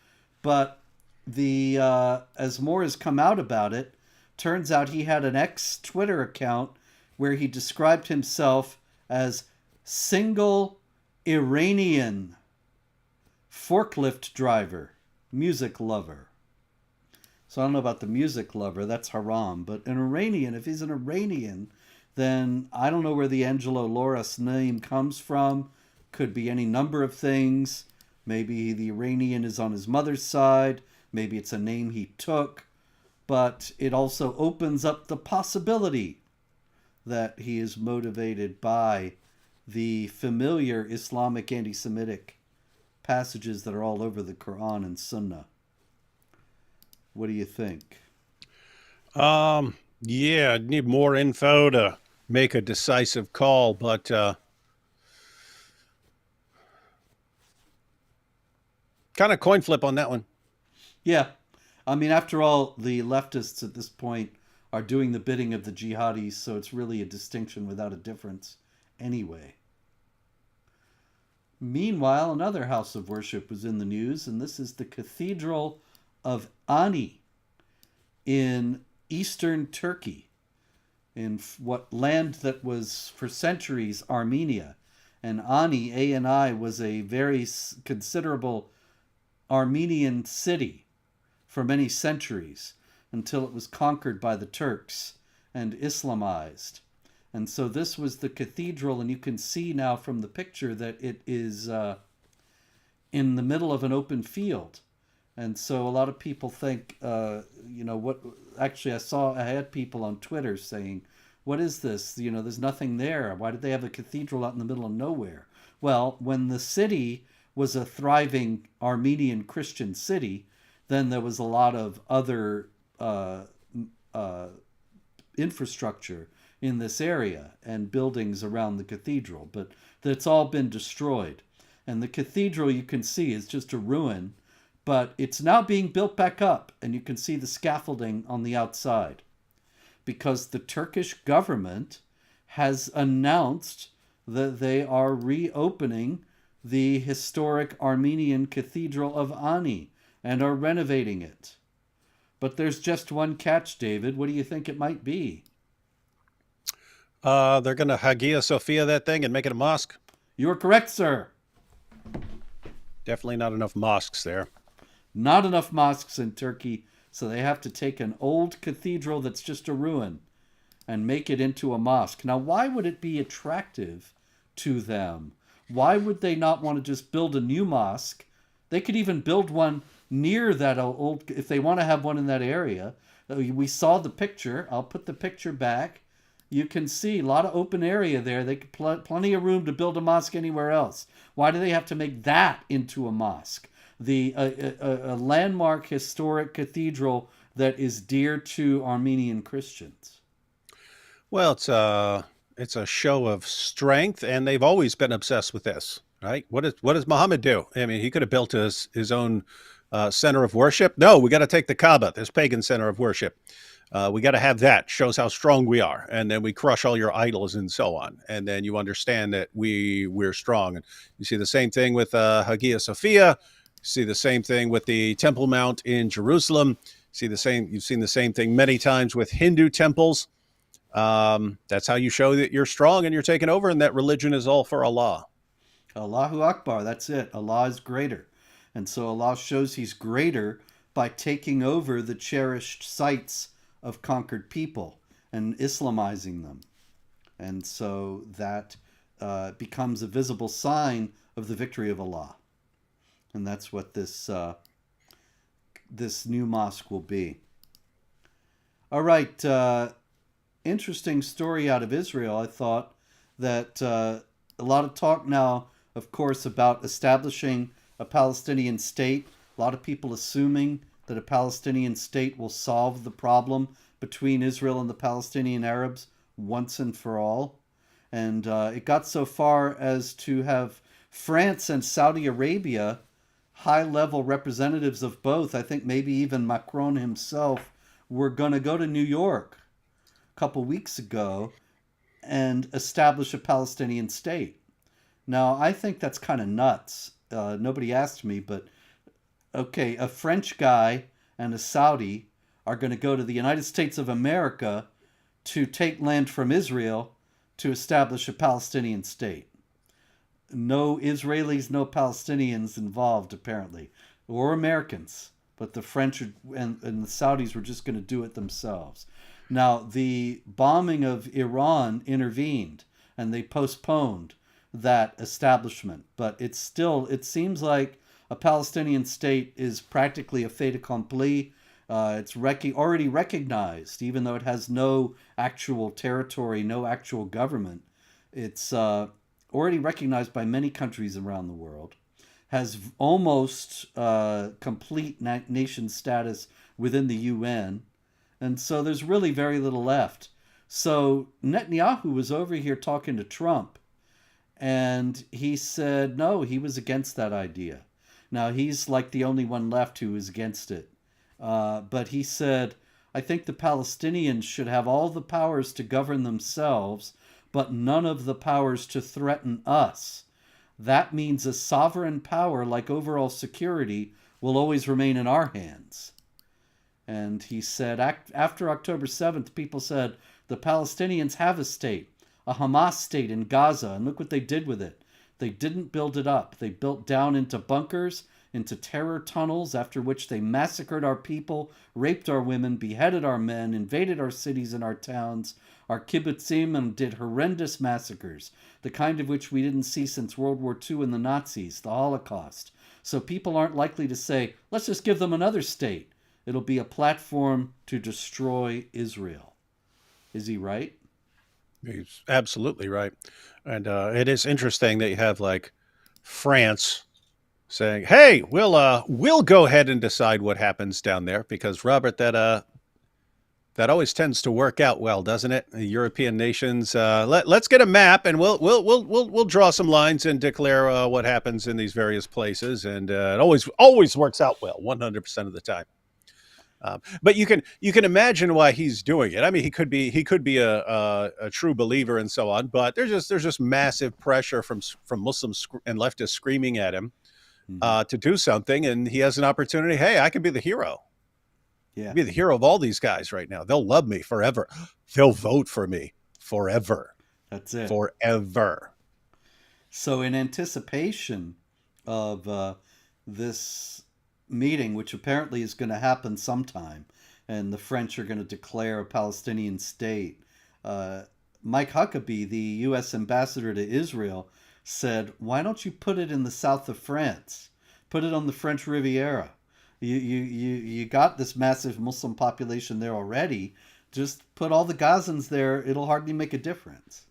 But as more has come out about it, turns out he had an ex-Twitter account where he described himself as single Iranian forklift driver, music lover. So I don't know about the music lover, that's haram. But an Iranian, if he's an Iranian, then I don't know where the Angelo Loras name comes from. Could be any number of things. Maybe the Iranian is on his mother's side. Maybe it's a name he took. But it also opens up the possibility that he is motivated by the familiar Islamic anti-Semitic passages that are all over the Quran and Sunnah. What do you think? Yeah, I'd need more info to make a decisive call, but kind of coin flip on that one. Yeah. I mean, after all, the leftists at this point are doing the bidding of the jihadis, so it's really a distinction without a difference anyway. Meanwhile, another house of worship was in the news, and this is the Cathedral of Ani in eastern Turkey, in what land that was for centuries Armenia. And Ani, A-N-I, was a very considerable Armenian city for many centuries until it was conquered by the Turks and Islamized. And so this was the cathedral, and you can see now from the picture that it is in the middle of an open field. And so a lot of people think, what, actually I had people on Twitter saying, what is this? There's nothing there. Why did they have a cathedral out in the middle of nowhere? Well, when the city was a thriving Armenian Christian city, then there was a lot of other infrastructure in this area and buildings around the cathedral, but that's all been destroyed. And the cathedral, you can see, is just a ruin, but it's now being built back up, and you can see the scaffolding on the outside, because the Turkish government has announced that they are reopening the historic Armenian Cathedral of Ani and are renovating it. But there's just one catch, David. What do you think it might be? They're going to Hagia Sophia that thing and make it a mosque. You are correct, sir. Definitely not enough mosques there. Not enough mosques in Turkey, so they have to take an old cathedral that's just a ruin and make it into a mosque. Now, why would it be attractive to them? Why would they not want to just build a new mosque? They could even build one near that old, if they want to have one in that area. We saw the picture. I'll put the picture back. You can see a lot of open area there. They could plenty of room to build a mosque anywhere else. Why do they have to make that into a mosque? A landmark historic cathedral that is dear to Armenian Christians. Well, it's a show of strength, and they've always been obsessed with this, right? What does Muhammad do? I mean, he could have built his own center of worship. No, we got to take the Kaaba, this pagan center of worship. We got to have that. Shows how strong we are, and then we crush all your idols and so on. And then you understand that we're strong. And you see the same thing with Hagia Sophia. You see the same thing with the Temple Mount in Jerusalem. You've seen the same thing many times with Hindu temples. That's how you show that you're strong and you're taking over, and that religion is all for Allah. Allahu Akbar, that's it. Allah is greater. And so Allah shows he's greater by taking over the cherished sites of conquered people and Islamizing them. And so that becomes a visible sign of the victory of Allah. And that's what this new mosque will be. All right. Interesting story out of Israel. I thought that a lot of talk now, of course, about establishing a Palestinian state. A lot of people assuming that a Palestinian state will solve the problem between Israel and the Palestinian Arabs once and for all. And it got so far as to have France and Saudi Arabia, high-level representatives of both, I think maybe even Macron himself, were going to go to New York a couple weeks ago and establish a Palestinian state. Now, I think that's kind of nuts. Nobody asked me, but okay, a French guy and a Saudi are going to go to the United States of America to take land from Israel to establish a Palestinian state. No Israelis, no Palestinians involved, apparently, or Americans. But the French and the Saudis were just going to do it themselves. Now, the bombing of Iran intervened, and they postponed that establishment. But it seems like a Palestinian state is practically a fait accompli. It's already recognized, even though it has no actual territory, no actual government. It's already recognized by many countries around the world, has almost complete nation status within the UN, and so there's really very little left. So Netanyahu was over here talking to Trump, and he said no, he was against that idea. Now, he's like the only one left who is against it. But he said, I think the Palestinians should have all the powers to govern themselves, but none of the powers to threaten us. That means a sovereign power like overall security will always remain in our hands. And he said, after October 7th, people said the Palestinians have a state, a Hamas state in Gaza, and look what they did with it. They didn't build it up. They built down into bunkers, into terror tunnels, after which they massacred our people, raped our women, beheaded our men, invaded our cities and our towns, our kibbutzim, and did horrendous massacres, the kind of which we didn't see since World War II and the Nazis, the Holocaust. So people aren't likely to say, let's just give them another state. It'll be a platform to destroy Israel. Is he right? He's absolutely right. And it is interesting that you have like France saying, "Hey, we'll go ahead and decide what happens down there," because Robert, that always tends to work out well, doesn't it? The European nations, let's get a map and we'll draw some lines and declare what happens in these various places, and it always works out well, 100% of the time. But you can imagine why he's doing it. I mean, he could be a true believer and so on, but there's just massive pressure from Muslims and leftists screaming at him to do something, and he has an opportunity. Hey, I can be the hero. Yeah, be the hero of all these guys right now. They'll love me forever. They'll vote for me forever. That's it. Forever. So in anticipation of this meeting, which apparently is going to happen sometime, and the French are going to declare a Palestinian state, Mike Huckabee, the U.S. ambassador to Israel, said, why don't you put it in the south of France? Put it on the French Riviera. You got this massive Muslim population there already. Just put all the Gazans there. It'll hardly make a difference.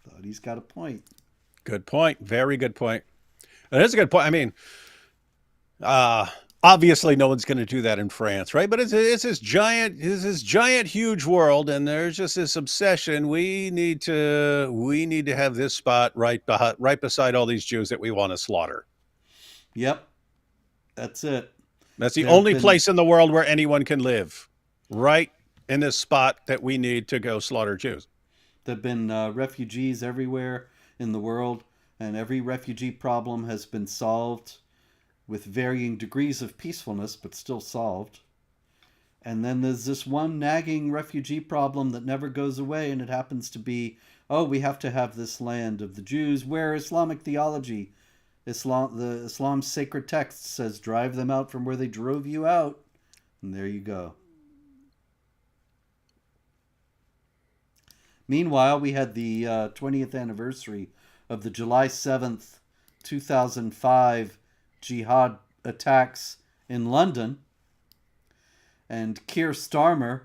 Thought he's got a point. Good point. Very good point. And that's a good point. I mean, obviously no one's going to do that in France, right? But it's this giant, huge world, and there's just this obsession. We need to have this spot right beside all these Jews that we want to slaughter. Yep. That's it. That's the only place in the world where anyone can live, right in this spot that we need to go slaughter Jews. There have been refugees everywhere in the world, and every refugee problem has been solved with varying degrees of peacefulness, but still solved. And then there's this one nagging refugee problem that never goes away, and it happens to be, we have to have this land of the Jews, where Islamic theology, Islam's sacred text says, drive them out from where they drove you out. And there you go. Meanwhile, we had the 20th anniversary of the July 7th, 2005 Jihad attacks in London. And Keir Starmer,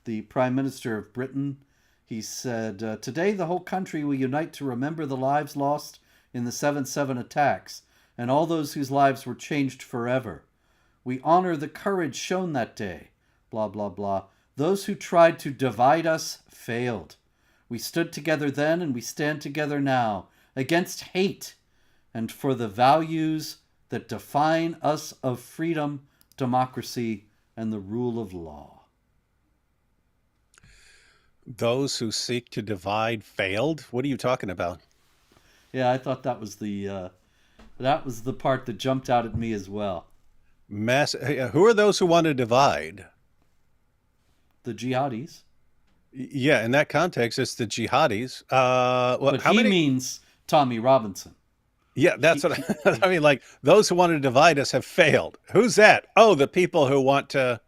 the Prime Minister of Britain, he said, today the whole country will unite to remember the lives lost in the 7/7 attacks, and all those whose lives were changed forever. We honor the courage shown that day. Blah, blah, blah. Those who tried to divide us failed. We stood together then, and we stand together now, against hate and for the values that define us of freedom, democracy, and the rule of law. Those who seek to divide failed? What are you talking about? Yeah, I thought that was the part that jumped out at me as well. Who are those who want to divide? The jihadis. Yeah, in that context, it's the jihadis. But he means Tommy Robinson. Yeah, that's what I mean. Like, those who want to divide us have failed. Who's that? Oh, the people who want to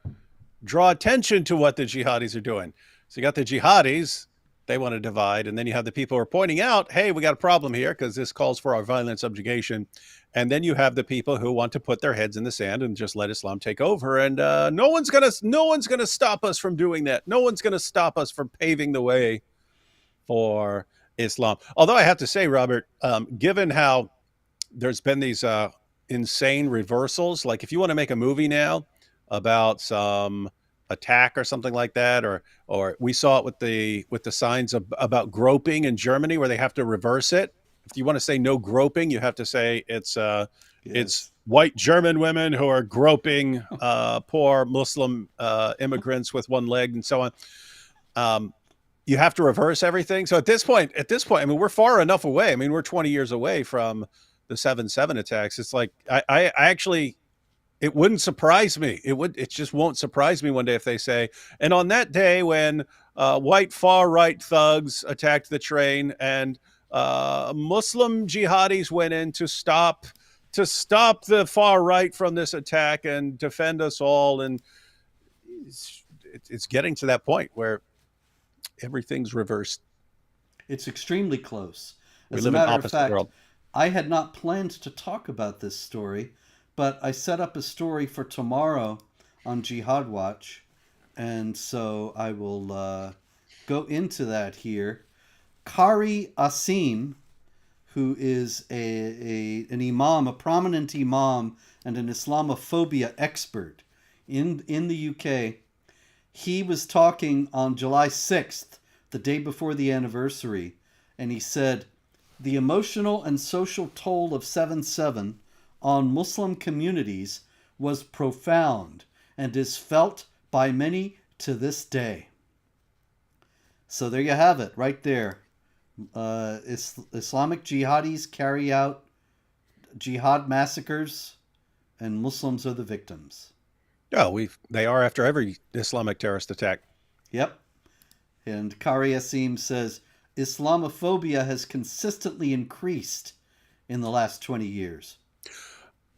draw attention to what the jihadis are doing. So you got the jihadis. They want to divide, and then you have the people who are pointing out, hey, we got a problem here because this calls for our violent subjugation. And then you have the people who want to put their heads in the sand and just let Islam take over. And no one's gonna stop us from doing that. No one's gonna stop us from paving the way for Islam. Although I have to say, Robert, given how there's been these insane reversals, like if you want to make a movie now about some attack or something like that, or we saw it with the signs about groping in Germany, where they have to reverse it. If you want to say no groping, you have to say it's white German women who are groping poor Muslim immigrants with one leg and so on. You have to reverse everything. So at this point, I mean, we're far enough away. I mean, we're 20 years away from the 7/7 attacks. It's like I actually it wouldn't surprise me. It just won't surprise me one day if they say, and on that day when white far right thugs attacked the train and Muslim jihadis went in to stop the far right from this attack and defend us all, and it's getting to that point where everything's reversed. It's extremely close. We As a live in matter of opposite fact, world. I had not planned to talk about this story, but I set up a story for tomorrow on Jihad Watch, and so I will go into that here. Kari Asim, who is an imam, a prominent imam, and an Islamophobia expert in the UK, he was talking on July 6th, the day before the anniversary, and he said, the emotional and social toll of 7/7 on Muslim communities was profound and is felt by many to this day. So there you have it, right there. Islamic jihadis carry out jihad massacres, and Muslims are the victims. Oh, they are after every Islamic terrorist attack. Yep. And Kari Asim says, Islamophobia has consistently increased in the last 20 years.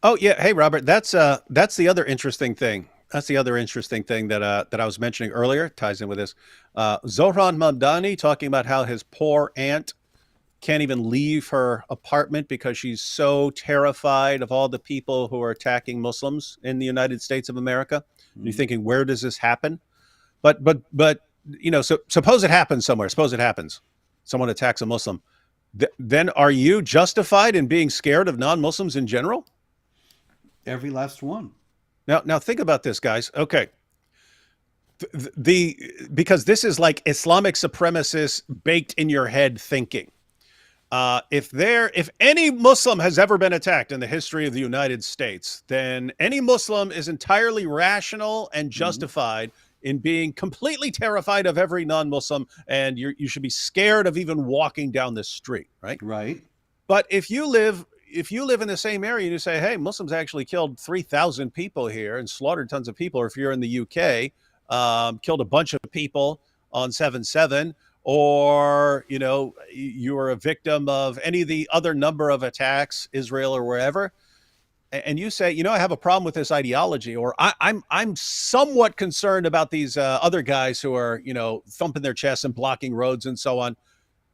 Oh yeah, hey Robert, that's the other interesting thing. That's the other interesting thing that I was mentioning earlier. Ties in with this. Zohran Mandani talking about how his poor aunt can't even leave her apartment because she's so terrified of all the people who are attacking Muslims in the United States of America. Mm-hmm. You're thinking, where does this happen? But you know, so suppose it happens somewhere. Suppose it happens. Someone attacks a Muslim. Then are you justified in being scared of non-Muslims in general? Every last one. Now think about this, guys. Okay. Because this is like Islamic supremacists baked in your head thinking. If any Muslim has ever been attacked in the history of the United States, then any Muslim is entirely rational and justified in being completely terrified of every non-Muslim, and you should be scared of even walking down the street, right? Right. But if you live in the same area and you say, hey, Muslims actually killed 3,000 people here and slaughtered tons of people, or if you're in the UK, killed a bunch of people on 7/7, or, you know, you were a victim of any of the other number of attacks, Israel or wherever, and you say, you know, I have a problem with this ideology, or I'm somewhat concerned about these other guys who are, you know, thumping their chests and blocking roads and so on.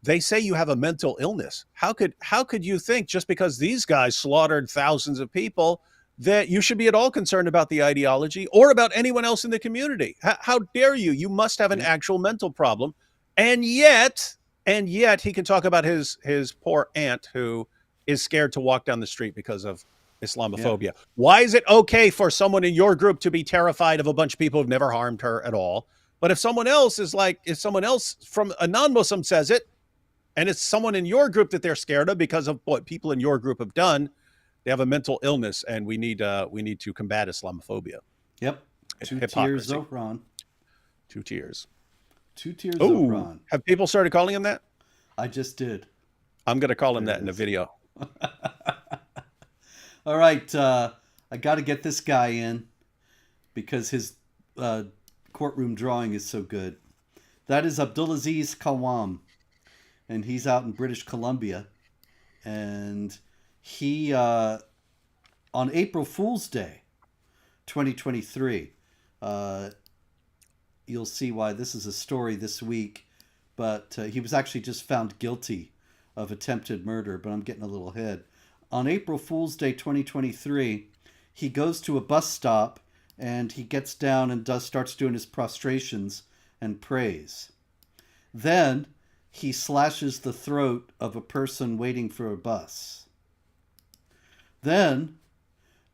They say you have a mental illness. How could you think just because these guys slaughtered thousands of people that you should be at all concerned about the ideology or about anyone else in the community? How dare you? You must have an actual mental problem. And yet he can talk about his poor aunt who is scared to walk down the street because of Islamophobia. Yeah. Why is it okay for someone in your group to be terrified of a bunch of people who've never harmed her at all? But if someone else from a non-Muslim says it, and it's someone in your group that they're scared of because of what people in your group have done, they have a mental illness, and we need to combat Islamophobia. Yep. 2 tiers, Zohran. 2 tiers. 2 tiers, Zohran. Have people started calling him that? I just did. I'm going to call him that in the video. All right. I got to get this guy in because his courtroom drawing is so good. That is Abdulaziz Kawam, and he's out in British Columbia. And he, on April Fool's Day, 2023, you'll see why this is a story this week, but he was actually just found guilty of attempted murder, but I'm getting a little ahead. On April Fool's Day 2023, he goes to a bus stop and he gets down and starts doing his prostrations and prays. Then he slashes the throat of a person waiting for a bus. Then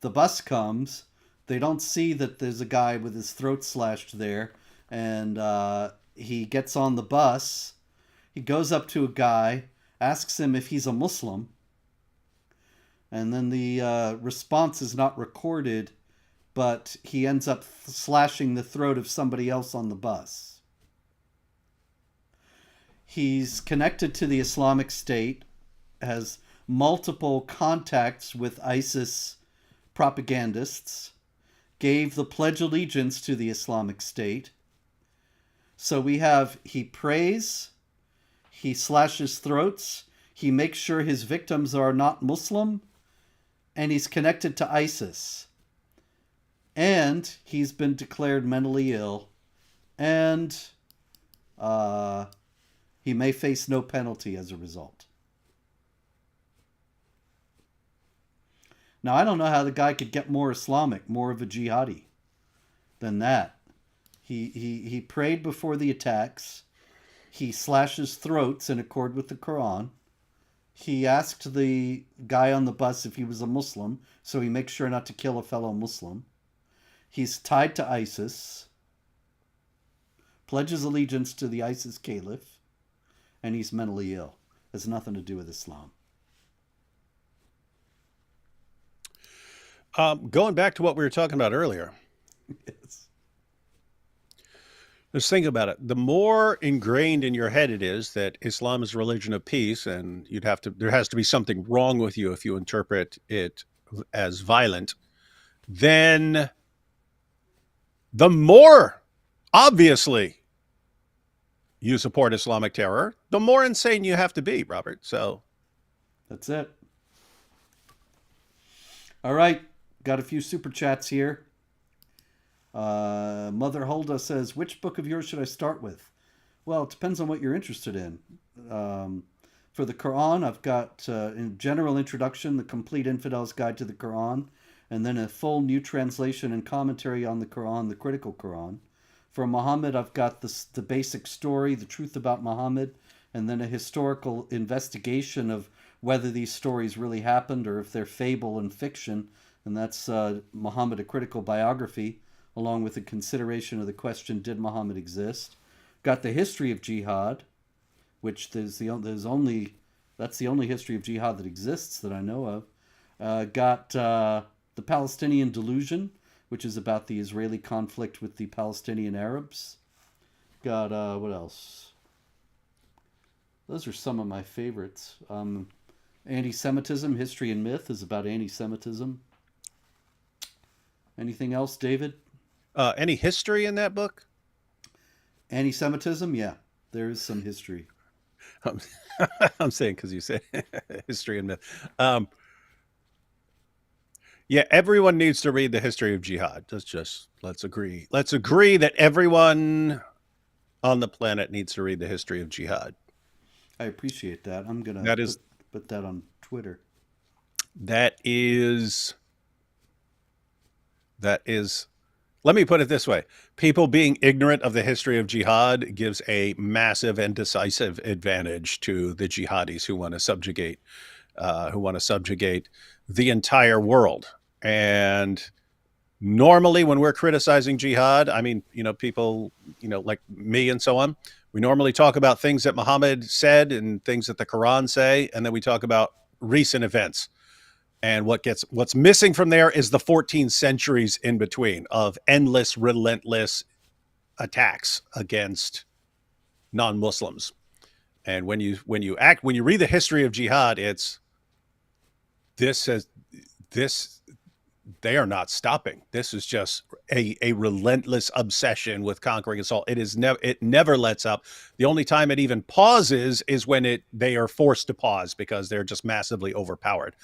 the bus comes. They don't see that there's a guy with his throat slashed there, and he gets on the bus. He goes up to a guy, asks him if he's a Muslim, and then the response is not recorded, but he ends up slashing the throat of somebody else on the bus. He's connected to the Islamic State, has multiple contacts with ISIS propagandists, gave the Pledge of Allegiance to the Islamic State. So we have, he prays, he slashes throats, he makes sure his victims are not Muslim, and he's connected to ISIS. And he's been declared mentally ill, and he may face no penalty as a result. Now, I don't know how the guy could get more Islamic, more of a jihadi than that. He prayed before the attacks. He slashes throats in accord with the Quran. He asked the guy on the bus if he was a Muslim, so he makes sure not to kill a fellow Muslim. He's tied to ISIS, pledges allegiance to the ISIS caliph, and he's mentally ill. Has nothing to do with Islam. Going back to what we were talking about earlier. Yes. Just think about it. The more ingrained in your head it is that Islam is a religion of peace, and there has to be something wrong with you if you interpret it as violent, then the more obviously you support Islamic terror, the more insane you have to be, Robert. So that's it. All right. Got a few super chats here. Mother Hulda says, which book of yours should I start with? Well, it depends on what you're interested in. For the Quran, I've got, in general introduction, the Complete Infidel's Guide to the Quran, and then a full new translation and commentary on the Quran, the Critical Quran. For Muhammad, I've got the basic story, the truth about Muhammad, and then a historical investigation of whether these stories really happened or if they're fable and fiction. And that's Muhammad, a critical biography, along with a consideration of the question, did Muhammad exist? Got the history of jihad, which that's the only history of jihad that exists that I know of. Got the Palestinian Delusion, which is about the Israeli conflict with the Palestinian Arabs. Got, what else? Those are some of my favorites. Anti-Semitism, History and Myth is about anti-Semitism. Anything else, David? Any history in that book? Anti-Semitism? Yeah, there is some history. I'm saying because you say history and myth. Yeah, everyone needs to read the history of jihad. Let's agree. Let's agree that everyone on the planet needs to read the history of jihad. I appreciate that. I'm going to put that on Twitter. That is, let me put it this way. People being ignorant of the history of jihad gives a massive and decisive advantage to the jihadis who want to subjugate the entire world. And normally when we're criticizing jihad, I mean, people, like me and so on, we normally talk about things that Muhammad said and things that the Quran say, and then we talk about recent events. And what's missing from there is the 14 centuries in between of endless, relentless attacks against non-Muslims. And when you read the history of jihad, it's they are not stopping. This is just a relentless obsession with conquering us all. It never lets up. The only time it even pauses is when they are forced to pause because they're just massively overpowered.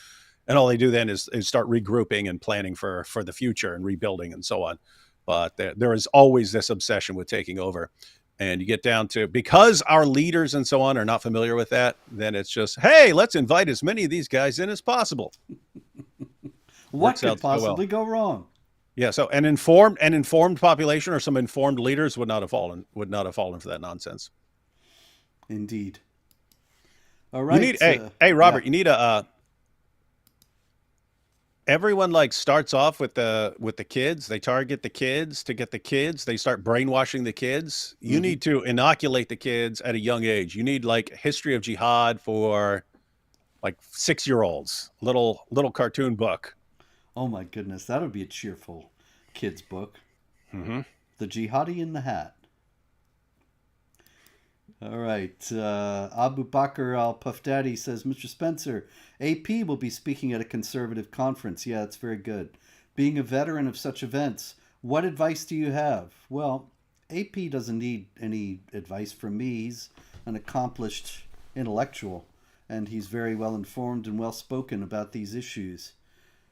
And all they do then is start regrouping and planning for the future and rebuilding and so on. But there is always this obsession with taking over. And you get down to, because our leaders and so on are not familiar with that, then it's just, hey, let's invite as many of these guys in as possible. What could possibly go wrong? Yeah, so an informed population or some informed leaders would not have fallen for that nonsense. Indeed. All right. Hey, Robert, you need everyone starts off with the kids. They target the kids to get the kids. They start brainwashing the kids. You need to inoculate the kids at a young age. You need history of jihad for 6-year-olds, little cartoon book. Oh my goodness, that would be a cheerful kids book. Mm-hmm. The Jihadi in the Hat. All right. Abu Bakr al-Puffdaddy says, Mr. Spencer, AP will be speaking at a conservative conference. Yeah, that's very good. Being a veteran of such events, what advice do you have? Well, AP doesn't need any advice from me. He's an accomplished intellectual, and he's very well informed and well spoken about these issues,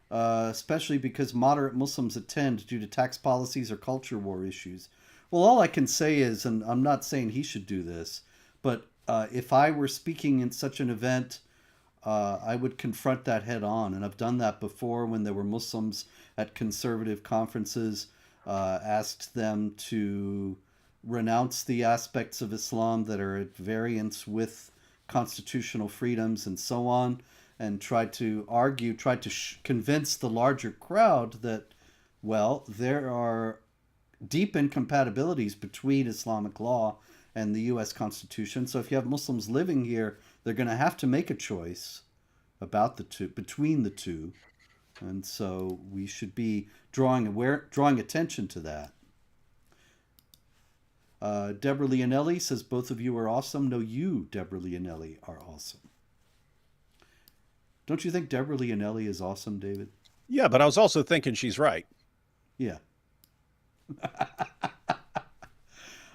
especially because moderate Muslims attend due to tax policies or culture war issues. Well, all I can say is, and I'm not saying he should do this, but if I were speaking in such an event, I would confront that head on. And I've done that before when there were Muslims at conservative conferences, asked them to renounce the aspects of Islam that are at variance with constitutional freedoms and so on, and tried to argue, tried to convince the larger crowd that, well, there are deep incompatibilities between Islamic law and the U.S. Constitution. So if you have Muslims living here, they're going to have to make a choice about the two, between the two, and so we should be drawing attention to that. Deborah Leonelli says both of you are awesome. No, you, Deborah Leonelli, are awesome. Don't you think Deborah Leonelli is awesome, David? Yeah, but I was also thinking she's right. Yeah.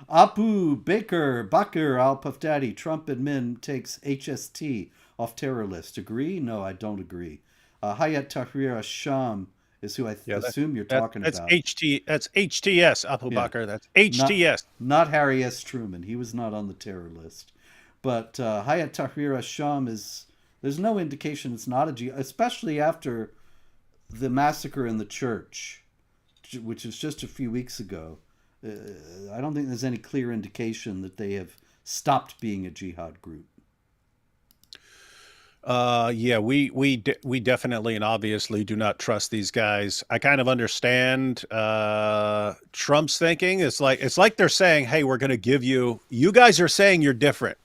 Abu Bakr Al Puffdaddy, Trump admin takes HST off terror list. Agree? No, I don't agree. Hayat Tahrir Sham is who I assume you're talking that's about. That's HTS, Abu Bakr. That's HTS. Not Harry S. Truman. He was not on the terror list. But Hayat Tahrir Sham there's no indication it's not a jihad, especially after the massacre in the church, which is just a few weeks ago. I don't think there's any clear indication that they have stopped being a jihad group. Yeah, we definitely and obviously do not trust these guys. I kind of understand Trump's thinking. It's like they're saying, "Hey, we're going to give you. You guys are saying you're different.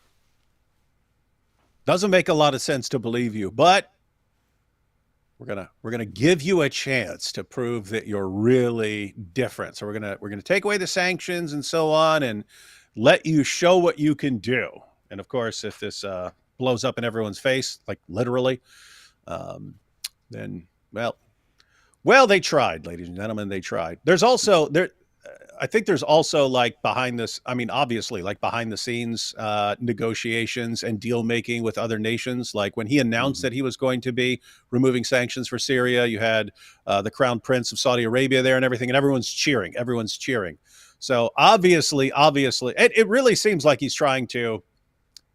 Doesn't make a lot of sense to believe you, but we're gonna give you a chance to prove that you're really different. So we're gonna take away the sanctions and so on, and let you show what you can do. And of course, if this blows up in everyone's face, like literally, then well, they tried, ladies and gentlemen, they tried. I think there's also like behind this, I mean, obviously like behind the scenes negotiations and deal making with other nations. Like when he announced that he was going to be removing sanctions for Syria, you had the Crown Prince of Saudi Arabia there and everything, and everyone's cheering. So obviously, it really seems like he's trying to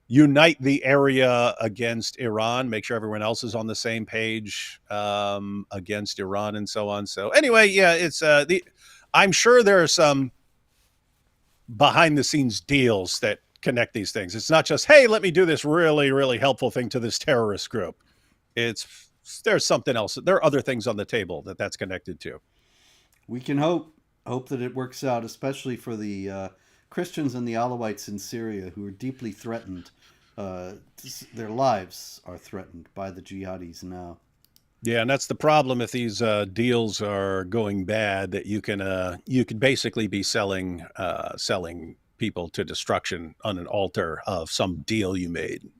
unite the area against Iran, make sure everyone else is on the same page against Iran and so on. So anyway, yeah, I'm sure there are some behind the scenes deals that connect these things. It's not just, hey, let me do this really, really helpful thing to this terrorist group. There's something else. There are other things on the table that's connected to. We can hope that it works out, especially for the Christians and the Alawites in Syria who are deeply threatened. Their lives are threatened by the jihadis now. Yeah, and that's the problem if these deals are going bad, that you could basically be selling people to destruction on an altar of some deal you made.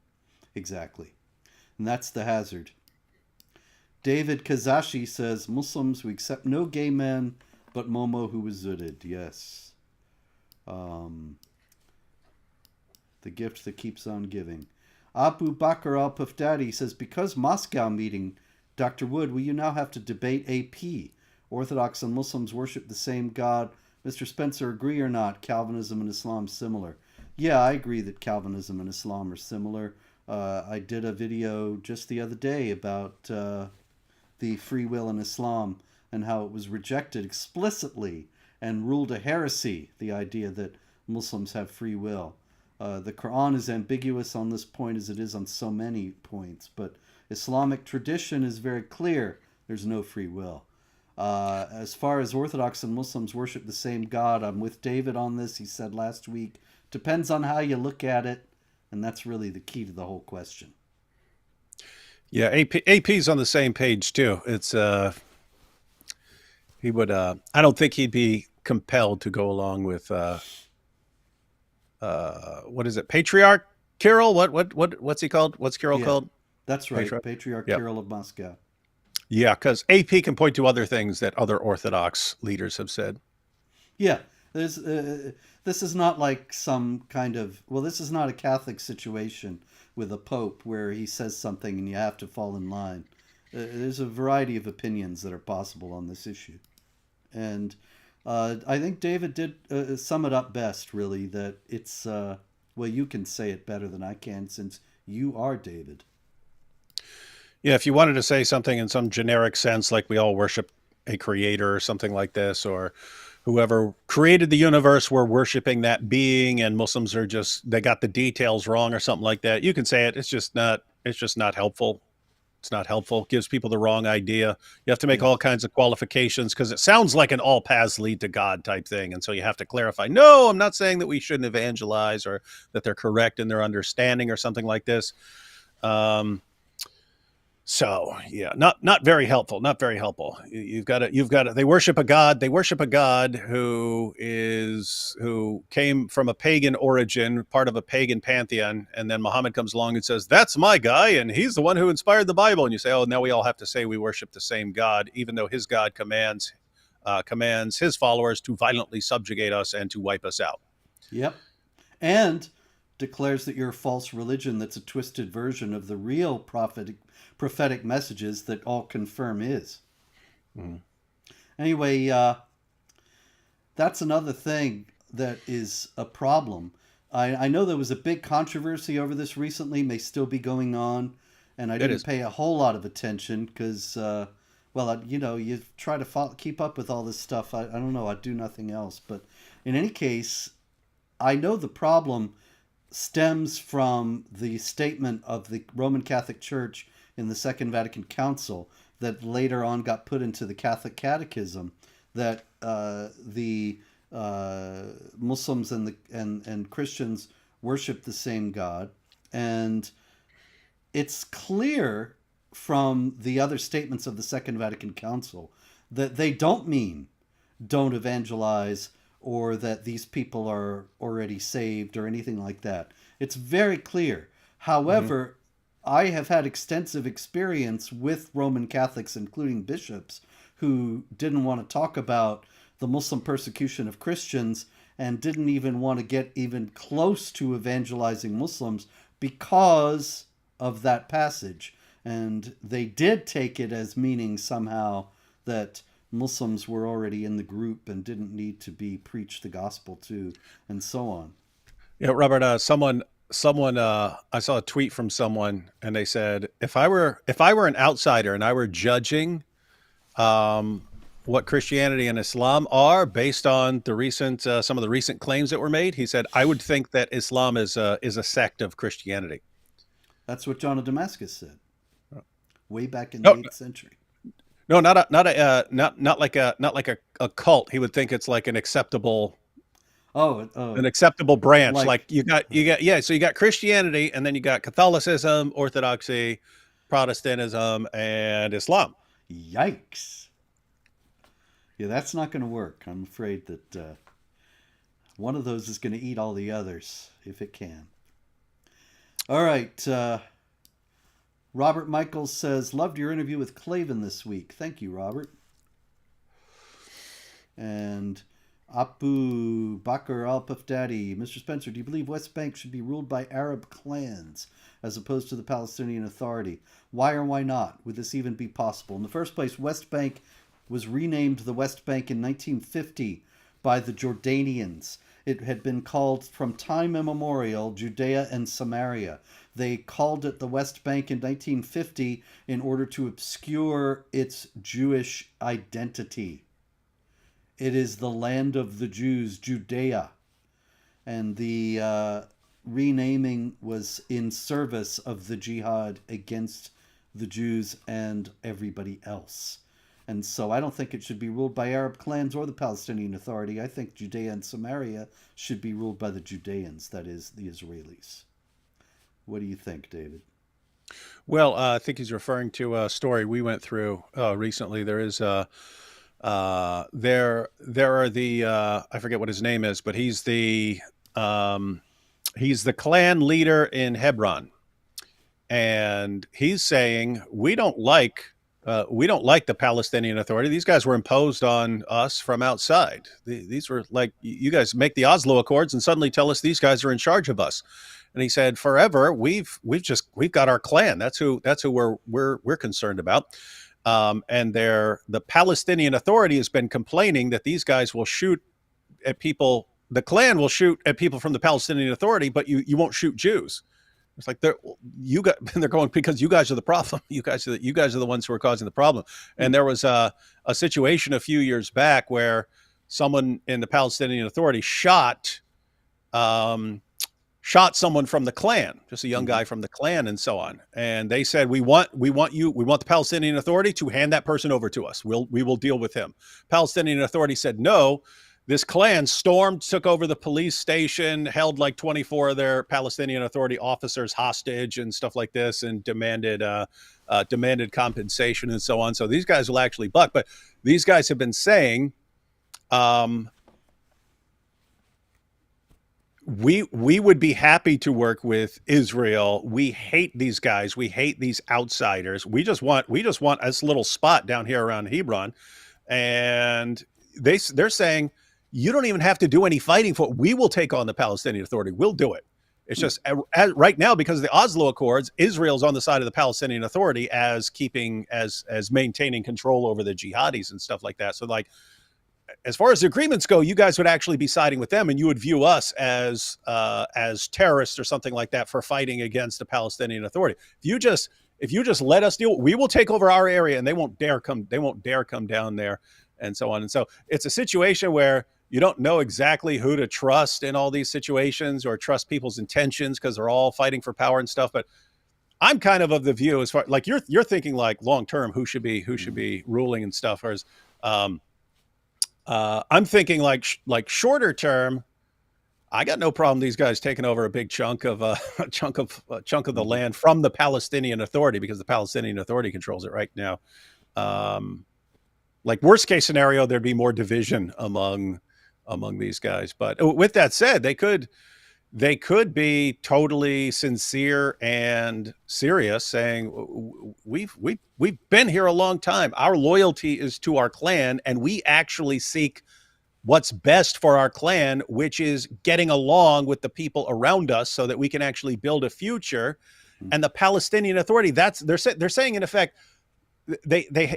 Exactly. And that's the hazard. David Kazashi says, Muslims, we accept no gay men but Momo who was zooted. Yes. The gift that keeps on giving. Abu Bakr al-Puffdaddy says, because Moscow meeting, Dr. Wood, will you now have to debate AP? Orthodox and Muslims worship the same God. Mr. Spencer, agree or not? Calvinism and Islam similar? Yeah, I agree that Calvinism and Islam are similar. I did a video just the other day about the free will in Islam and how it was rejected explicitly and ruled a heresy, the idea that Muslims have free will. The Quran is ambiguous on this point as it is on so many points, but Islamic tradition is very clear. There's no free will. As far as Orthodox and Muslims worship the same God, I'm with David on this. He said last week, depends on how you look at it, and that's really the key to the whole question. Yeah, AP's on the same page too. It's he would I don't think he'd be compelled to go along with what is it? Patriarch Kirill? What's he called? What's Kirill called? That's right. Patriarch Kirill of Moscow. Yeah, because AP can point to other things that other Orthodox leaders have said. Yeah, there's this is not like some kind of, well, this is not a Catholic situation with a pope where he says something and you have to fall in line. There's a variety of opinions that are possible on this issue, and I think David did sum it up best. Really, that it's well, you can say it better than I can since you are David. Yeah, if you wanted to say something in some generic sense, like we all worship a creator or something like this, or whoever created the universe, we're worshiping that being, and Muslims are just, they got the details wrong or something like that. You can say it. It's just not helpful. It's not helpful. It gives people the wrong idea. You have to make all Yes. kinds of qualifications because it sounds like an all paths lead to God type thing. And so you have to clarify, no, I'm not saying that we shouldn't evangelize or that they're correct in their understanding or something like this. Um, So yeah, not very helpful. Not very helpful. You've got to. They worship a god. They worship a god who came from a pagan origin, part of a pagan pantheon, and then Muhammad comes along and says, "That's my guy, and he's the one who inspired the Bible." And you say, "Oh, now we all have to say we worship the same God, even though his God commands his followers to violently subjugate us and to wipe us out." Yep. And declares that you're a false religion that's a twisted version of the real prophetic messages that all confirm is. Mhm. Anyway, that's another thing that is a problem. I know there was a big controversy over this recently, may still be going on, and I It didn't is. pay a whole lot of attention because, well, you know, you try to keep up with all this stuff. I don't know, I do nothing else. But in any case, I know the problem stems from the statement of the Roman Catholic Church in the Second Vatican Council that later on got put into the Catholic Catechism, that the Muslims and Christians worship the same God, and it's clear from the other statements of the Second Vatican Council that they don't mean don't evangelize or that these people are already saved or anything like that. It's very clear. Mhm. However, I have had extensive experience with Roman Catholics, including bishops, who didn't want to talk about the Muslim persecution of Christians and didn't even want to get even close to evangelizing Muslims because of that passage. And they did take it as meaning somehow that Muslims were already in the group and didn't need to be preached the gospel to, and so on. Yeah, Robert. Someone. I saw a tweet from someone, and they said, if I were an outsider and I were judging what Christianity and Islam are based on the recent some of the recent claims that were made, he said, I would think that Islam is a sect of Christianity. That's what John of Damascus said way back in the No, 8th century. no, not like a cult. He would think it's like Oh, oh, an acceptable branch. like, Like you got yeah. So you got Christianity, and then you got Catholicism, Orthodoxy, Protestantism, and Islam. yikes. Yeah, that's not going to work. I'm afraid that one of those is going to eat all the others if it can. All right. Robert Michaels says, loved your interview with Clavin this week. Thank you, Robert. And Apu Bakr Al Daddy, Mr. Spencer, do you believe West Bank should be ruled by Arab clans as opposed to the Palestinian Authority? Why or why not? Would this even be possible? In the first place, West Bank was renamed the West Bank in 1950 by the Jordanians. It had been called from time immemorial Judea and Samaria. They called it the West Bank in 1950 in order to obscure its Jewish identity. It is the land of the Jews, Judea. And the renaming was in service of the jihad against the Jews and everybody else. And so I don't think it should be ruled by Arab clans or the Palestinian Authority. I think Judea and Samaria should be ruled by the Judeans, that is, the Israelis. What do you think, David? Well, I think he's referring to a story we went through recently. There is there are the I forget what his name is, but he's the clan leader in Hebron, and he's saying we don't like We don't like the Palestinian Authority. These guys were imposed on us from outside. These were like, you guys make the Oslo Accords and suddenly tell us these guys are in charge of us. And he said, forever we've got our clan. That's who we're concerned about. And the Palestinian Authority has been complaining that these guys will shoot at people. The clan will shoot at people from the Palestinian Authority, but you won't shoot Jews. It's like they're going, because you guys are the problem. You guys are the ones who are causing the problem. And there was a situation a few years back where someone in the Palestinian Authority shot someone from the clan, just a young guy from the clan, and so on. And they said, we want the Palestinian Authority to hand that person over to us. We will deal with him. Palestinian Authority said no. This clan stormed, took over the police station, held like 24 of their Palestinian Authority officers hostage and stuff like this, and demanded compensation and so on. So these guys will actually buck. But these guys have been saying, we would be happy to work with Israel. We hate these guys. We hate these outsiders. We just want this little spot down here around Hebron, and they're saying, you don't even have to do any fighting for it. We will take on the Palestinian Authority. We'll do it. It's just right now, because of the Oslo Accords, Israel's on the side of the Palestinian Authority as maintaining control over the jihadis and stuff like that. So like, as far as the agreements go, you guys would actually be siding with them, and you would view us as terrorists or something like that for fighting against the Palestinian Authority. If you just let us deal, we will take over our area, and they won't dare come down there, and so on. And so it's a situation where you don't know exactly who to trust in all these situations, or trust people's intentions, because they're all fighting for power and stuff. But I'm kind of the view, as far like you're thinking like long term, who should be ruling and stuff. Whereas I'm thinking like shorter term. I got no problem these guys taking over a big chunk of the land from the Palestinian Authority, because the Palestinian Authority controls it right now. Like worst case scenario, there'd be more division among these guys. But with that said, they could be totally sincere and serious, saying we've been here a long time. Our loyalty is to our clan, and we actually seek what's best for our clan, which is getting along with the people around us so that we can actually build a future. And the Palestinian Authority, they're saying in effect,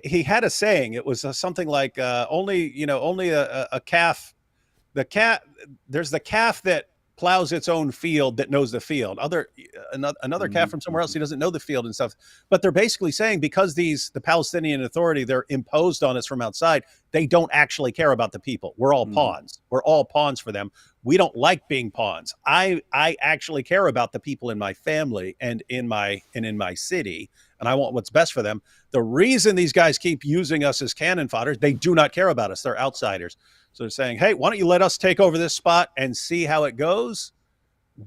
he had a saying. It was something like only a calf. There's the calf that plows its own field that knows the field. Another calf from somewhere else, he doesn't know the field and stuff. But they're basically saying, because the Palestinian Authority, they're imposed on us from outside, they don't actually care about the people. We're all pawns. We're all pawns for them. We don't like being pawns. I actually care about the people in my family and in my city, and I want what's best for them. The reason these guys keep using us as cannon fodder, they do not care about us. They're outsiders. So they're saying, hey, why don't you let us take over this spot and see how it goes?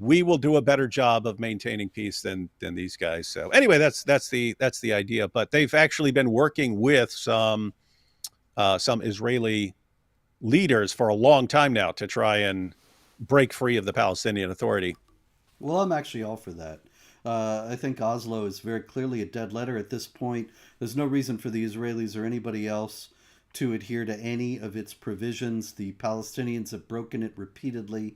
We will do a better job of maintaining peace than these guys. So anyway, that's the idea. But they've actually been working with some Israeli leaders for a long time now to try and break free of the Palestinian Authority. Well, I'm actually all for that. I think Oslo is very clearly a dead letter at this point. There's no reason for the Israelis or anybody else to adhere to any of its provisions. The Palestinians have broken it repeatedly.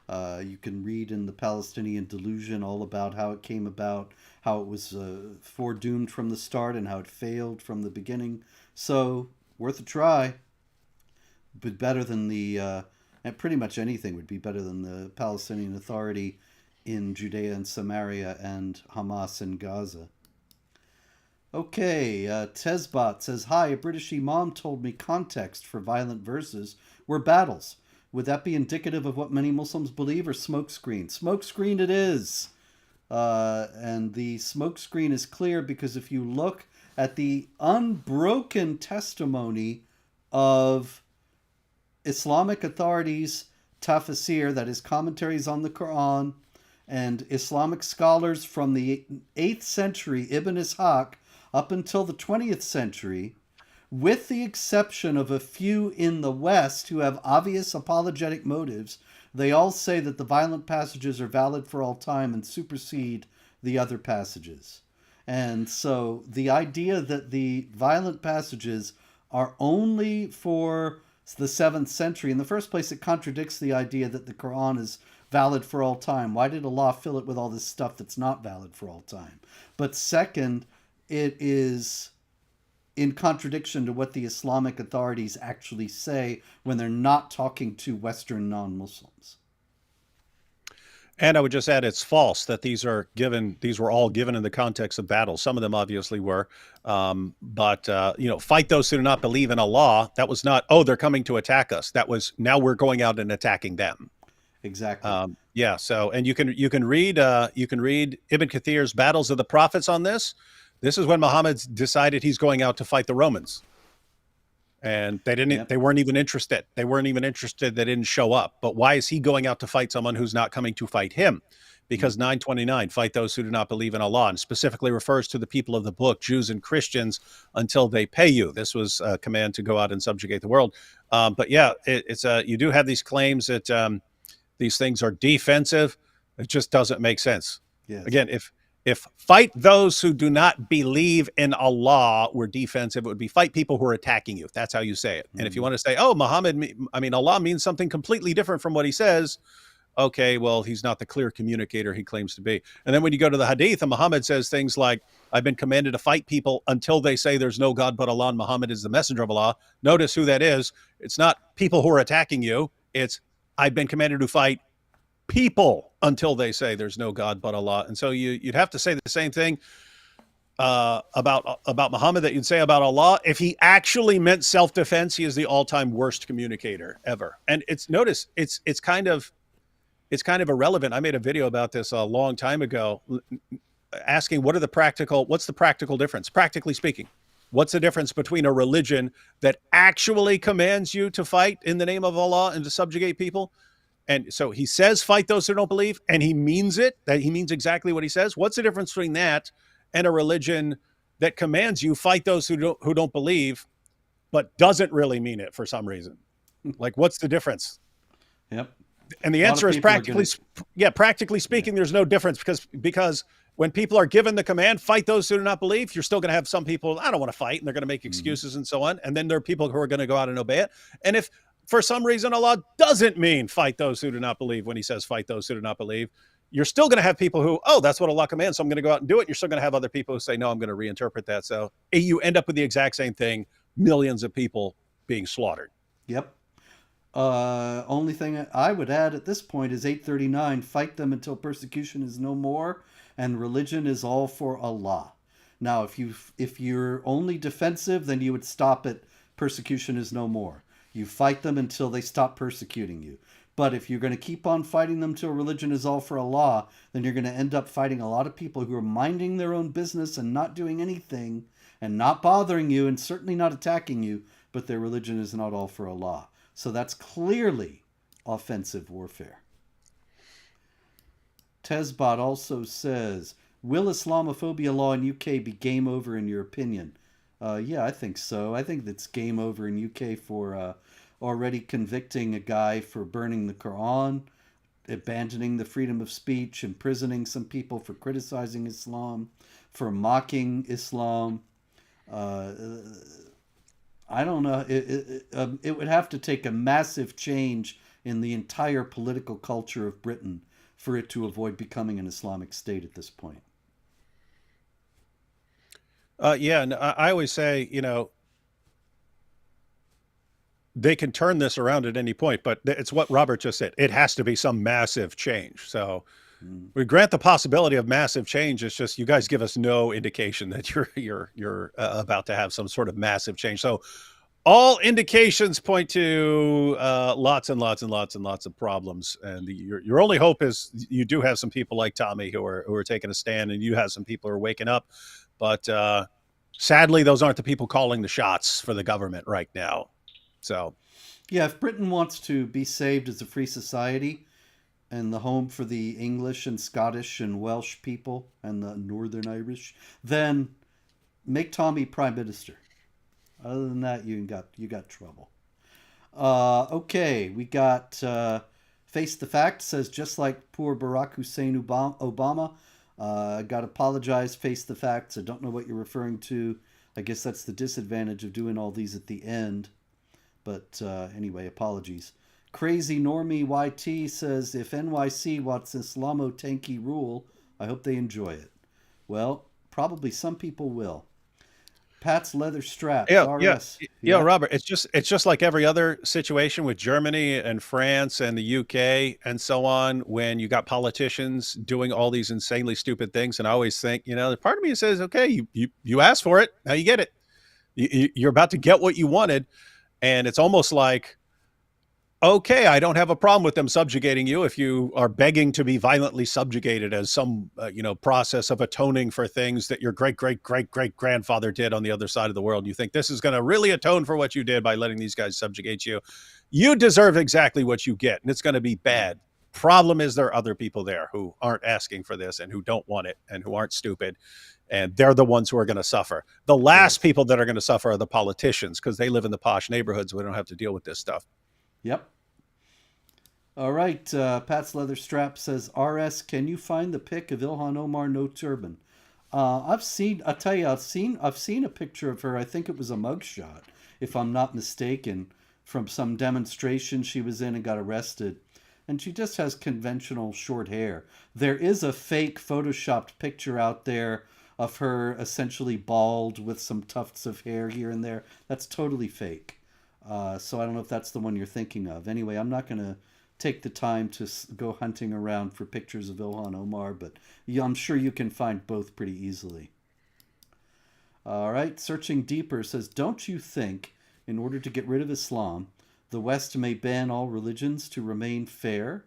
You can read in the Palestinian Delusion all about how it came about, how it was foredoomed from the start, and how it failed from the beginning. So, worth a try. But better than and pretty much anything would be better than the Palestinian Authority in Judea and Samaria and Hamas in Gaza. Okay, Tesbot says, hi, a British imam told me context for violent verses were battles. Would that be indicative of what many Muslims believe, or smokescreen? Smokescreen it is. And the smokescreen is clear because if you look at the unbroken testimony of Islamic authorities, tafsir, that is commentaries on the Quran, and Islamic scholars from the 8th century, Ibn Ishaq, up until the 20th century, with the exception of a few in the West who have obvious apologetic motives, they all say that the violent passages are valid for all time and supersede the other passages. And so the idea that the violent passages are only for the 7th century, in the first place, it contradicts the idea that the Quran is valid for all time. Why did Allah fill it with all this stuff that's not valid for all time? But second, it is in contradiction to what the Islamic authorities actually say when they're not talking to Western non-Muslims. And I would just add, it's false that these were all given in the context of battle. Some of them obviously were. But fight those who do not believe in Allah. That was not, oh, they're coming to attack us. That was, now we're going out and attacking them. Exactly. Yeah. So, and you can read Ibn Kathir's Battles of the Prophets on this. This is when Muhammad decided he's going out to fight the Romans. And they didn't. Yep. They weren't even interested. They didn't show up. But why is he going out to fight someone who's not coming to fight him? Because 929, fight those who do not believe in Allah, and specifically refers to the people of the book, Jews and Christians, until they pay you. This was a command to go out and subjugate the world. But yeah, you do have these claims that these things are defensive. It just doesn't make sense. Yes. Again, if fight those who do not believe in Allah were defensive, it would be fight people who are attacking you. That's how you say it. And if you want to say, oh, Allah means something completely different from what he says, okay, well, he's not the clear communicator he claims to be. And then when you go to the Hadith, and Muhammad says things like, I've been commanded to fight people until they say there's no God but Allah and Muhammad is the messenger of Allah. Notice who that is. It's not people who are attacking you. It's, I've been commanded to fight people until they say there's no God but Allah. And so you'd have to say the same thing about Muhammad that you'd say about Allah. If he actually meant self-defense, he is the all-time worst communicator ever. And it's kind of irrelevant. I made a video about this a long time ago, asking what's the practical difference, practically speaking. What's the difference between a religion that actually commands you to fight in the name of Allah and to subjugate people? And so he says, fight those who don't believe, and he means it, that he means exactly what he says. What's the difference between that and a religion that commands you, fight those who don't believe, but doesn't really mean it for some reason? Like, what's the difference? Yep. And the answer is practically speaking, there's no difference because when people are given the command, fight those who do not believe, you're still going to have some people, I don't want to fight, and they're going to make excuses and so on. And then there are people who are going to go out and obey it. And if for some reason Allah doesn't mean fight those who do not believe when he says fight those who do not believe, you're still going to have people who, oh, that's what Allah commands, so I'm going to go out and do it. You're still going to have other people who say, no, I'm going to reinterpret that. So you end up with the exact same thing, millions of people being slaughtered. Yep. Only thing I would add at this point is 839, fight them until persecution is no more and religion is all for Allah. Now, if you're only defensive, then you would stop at persecution is no more. You fight them until they stop persecuting you. But if you're going to keep on fighting them till religion is all for Allah, then you're going to end up fighting a lot of people who are minding their own business and not doing anything and not bothering you and certainly not attacking you, but their religion is not all for Allah. So that's clearly offensive warfare. Tesbot also says, will Islamophobia law in UK be game over in your opinion? Yeah, I think so. I think that's game over in UK for already convicting a guy for burning the Quran, abandoning the freedom of speech, imprisoning some people for criticizing Islam, for mocking Islam. I don't know. It would have to take a massive change in the entire political culture of Britain for it to avoid becoming an Islamic state at this point. Yeah, and I always say, they can turn this around at any point, but it's what Robert just said. It has to be some massive change. So we grant the possibility of massive change. It's just you guys give us no indication that you're about to have some sort of massive change. So all indications point to lots and lots and lots and lots of problems. And your only hope is you do have some people like Tommy who are taking a stand, and you have some people who are waking up. But sadly, those aren't the people calling the shots for the government right now. So, yeah, if Britain wants to be saved as a free society and the home for the English and Scottish and Welsh people and the Northern Irish, then make Tommy prime minister. Other than that, you got trouble. Okay, we got Face the Fact says, just like poor Barack Hussein Obama, I got to apologize, face the facts. I don't know what you're referring to. I guess that's the disadvantage of doing all these at the end. But anyway, apologies. Crazy Normie YT says, if NYC wants Islamo-tanky rule, I hope they enjoy it. Well, probably some people will. Pat's leather straps, Yeah, RS. yeah, Robert. It's just like every other situation with Germany and France and the UK and so on. When you got politicians doing all these insanely stupid things, and I always think, part of me says, okay, you asked for it, now you get it. You're about to get what you wanted, and it's almost like, okay, I don't have a problem with them subjugating you if you are begging to be violently subjugated as some, process of atoning for things that your great-great-great-great-grandfather did on the other side of the world. You think this is going to really atone for what you did by letting these guys subjugate you. You deserve exactly what you get, and it's going to be bad. Problem is, there are other people there who aren't asking for this and who don't want it and who aren't stupid. And they're the ones who are going to suffer. The last people that are going to suffer are the politicians, because they live in the posh neighborhoods. We don't have to deal with this stuff. Yep. All right. Pat's leather strap says, RS, can you find the pic of Ilhan Omar no turban? I've seen a picture of her. I think it was a mugshot, if I'm not mistaken, from some demonstration she was in and got arrested. And she just has conventional short hair. There is a fake photoshopped picture out there of her essentially bald with some tufts of hair here and there. That's totally fake. So I don't know if that's the one you're thinking of. Anyway, I'm not going to take the time to go hunting around for pictures of Ilhan Omar, but I'm sure you can find both pretty easily. All right, Searching Deeper says, don't you think, in order to get rid of Islam, the West may ban all religions to remain fair?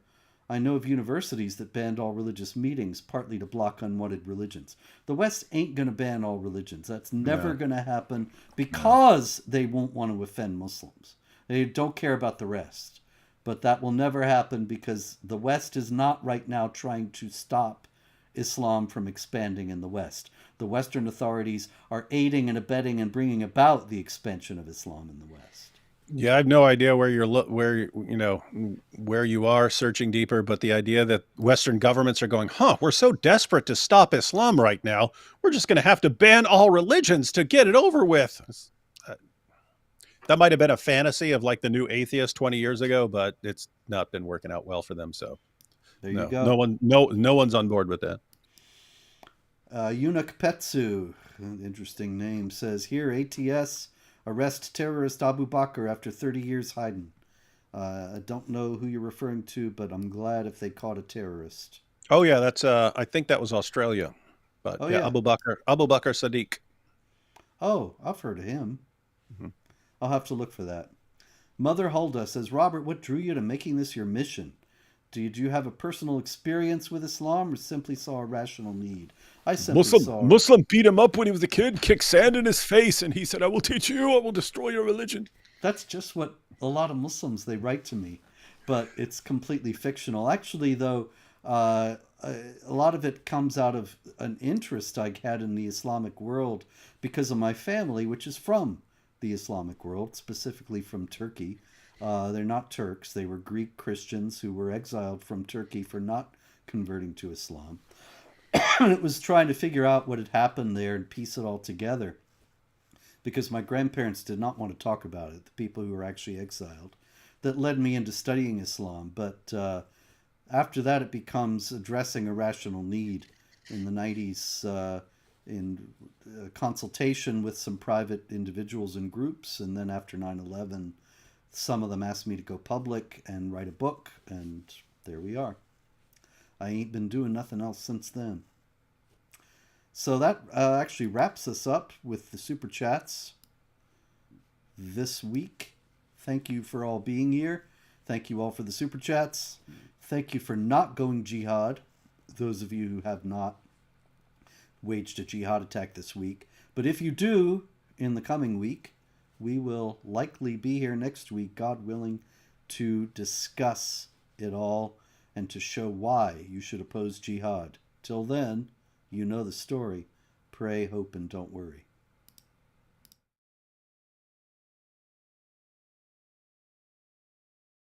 I know of universities that banned all religious meetings, partly to block unwanted religions. The West ain't going to ban all religions. That's never going to happen because they won't want to offend Muslims. They don't care about the rest. But that will never happen because the West is not right now trying to stop Islam from expanding in the West. The Western authorities are aiding and abetting and bringing about the expansion of Islam in the West. Yeah, I have no idea where you are searching deeper, but the idea that Western governments are going, we're so desperate to stop Islam right now, we're just going to have to ban all religions to get it over with. That might have been a fantasy of like the new atheist 20 years ago, but it's not been working out well for them. So there you go. No one's on board with that. Eunuch Petsu, interesting name, says here, ATS arrest terrorist Abu Bakr after 30 years hiding. I don't know who you're referring to, but I'm glad if they caught a terrorist. Oh yeah, that's I think that was Australia. But yeah, Abu Bakr Sadiq. Oh, I've heard of him. Mm-hmm. I'll have to look for that. Mother Hulda says, Robert, what drew you to making this your mission? Did you have a personal experience with Islam or simply saw a rational need? I simply saw... Muslim beat him up when he was a kid, kicked sand in his face, and he said, I will teach you, I will destroy your religion. That's just what a lot of Muslims, they write to me. But it's completely fictional. Actually, though, a lot of it comes out of an interest I had in the Islamic world because of my family, which is from the Islamic world, specifically from Turkey. They're not Turks. They were Greek Christians who were exiled from Turkey for not converting to Islam. And it was trying to figure out what had happened there and piece it all together. Because my grandparents did not want to talk about it, the people who were actually exiled, that led me into studying Islam. But after that, it becomes addressing a rational need in the 90s in consultation with some private individuals and groups. And then after 9/11, some of them asked me to go public and write a book, and there we are. I ain't been doing nothing else since then. So that actually wraps us up with the Super Chats this week. Thank you for all being here. Thank you all for the Super Chats. Thank you for not going jihad, those of you who have not waged a jihad attack this week. But if you do, in the coming week, we will likely be here next week, God willing, to discuss it all and to show why you should oppose jihad. Till then, you know the story. Pray, hope, and don't worry.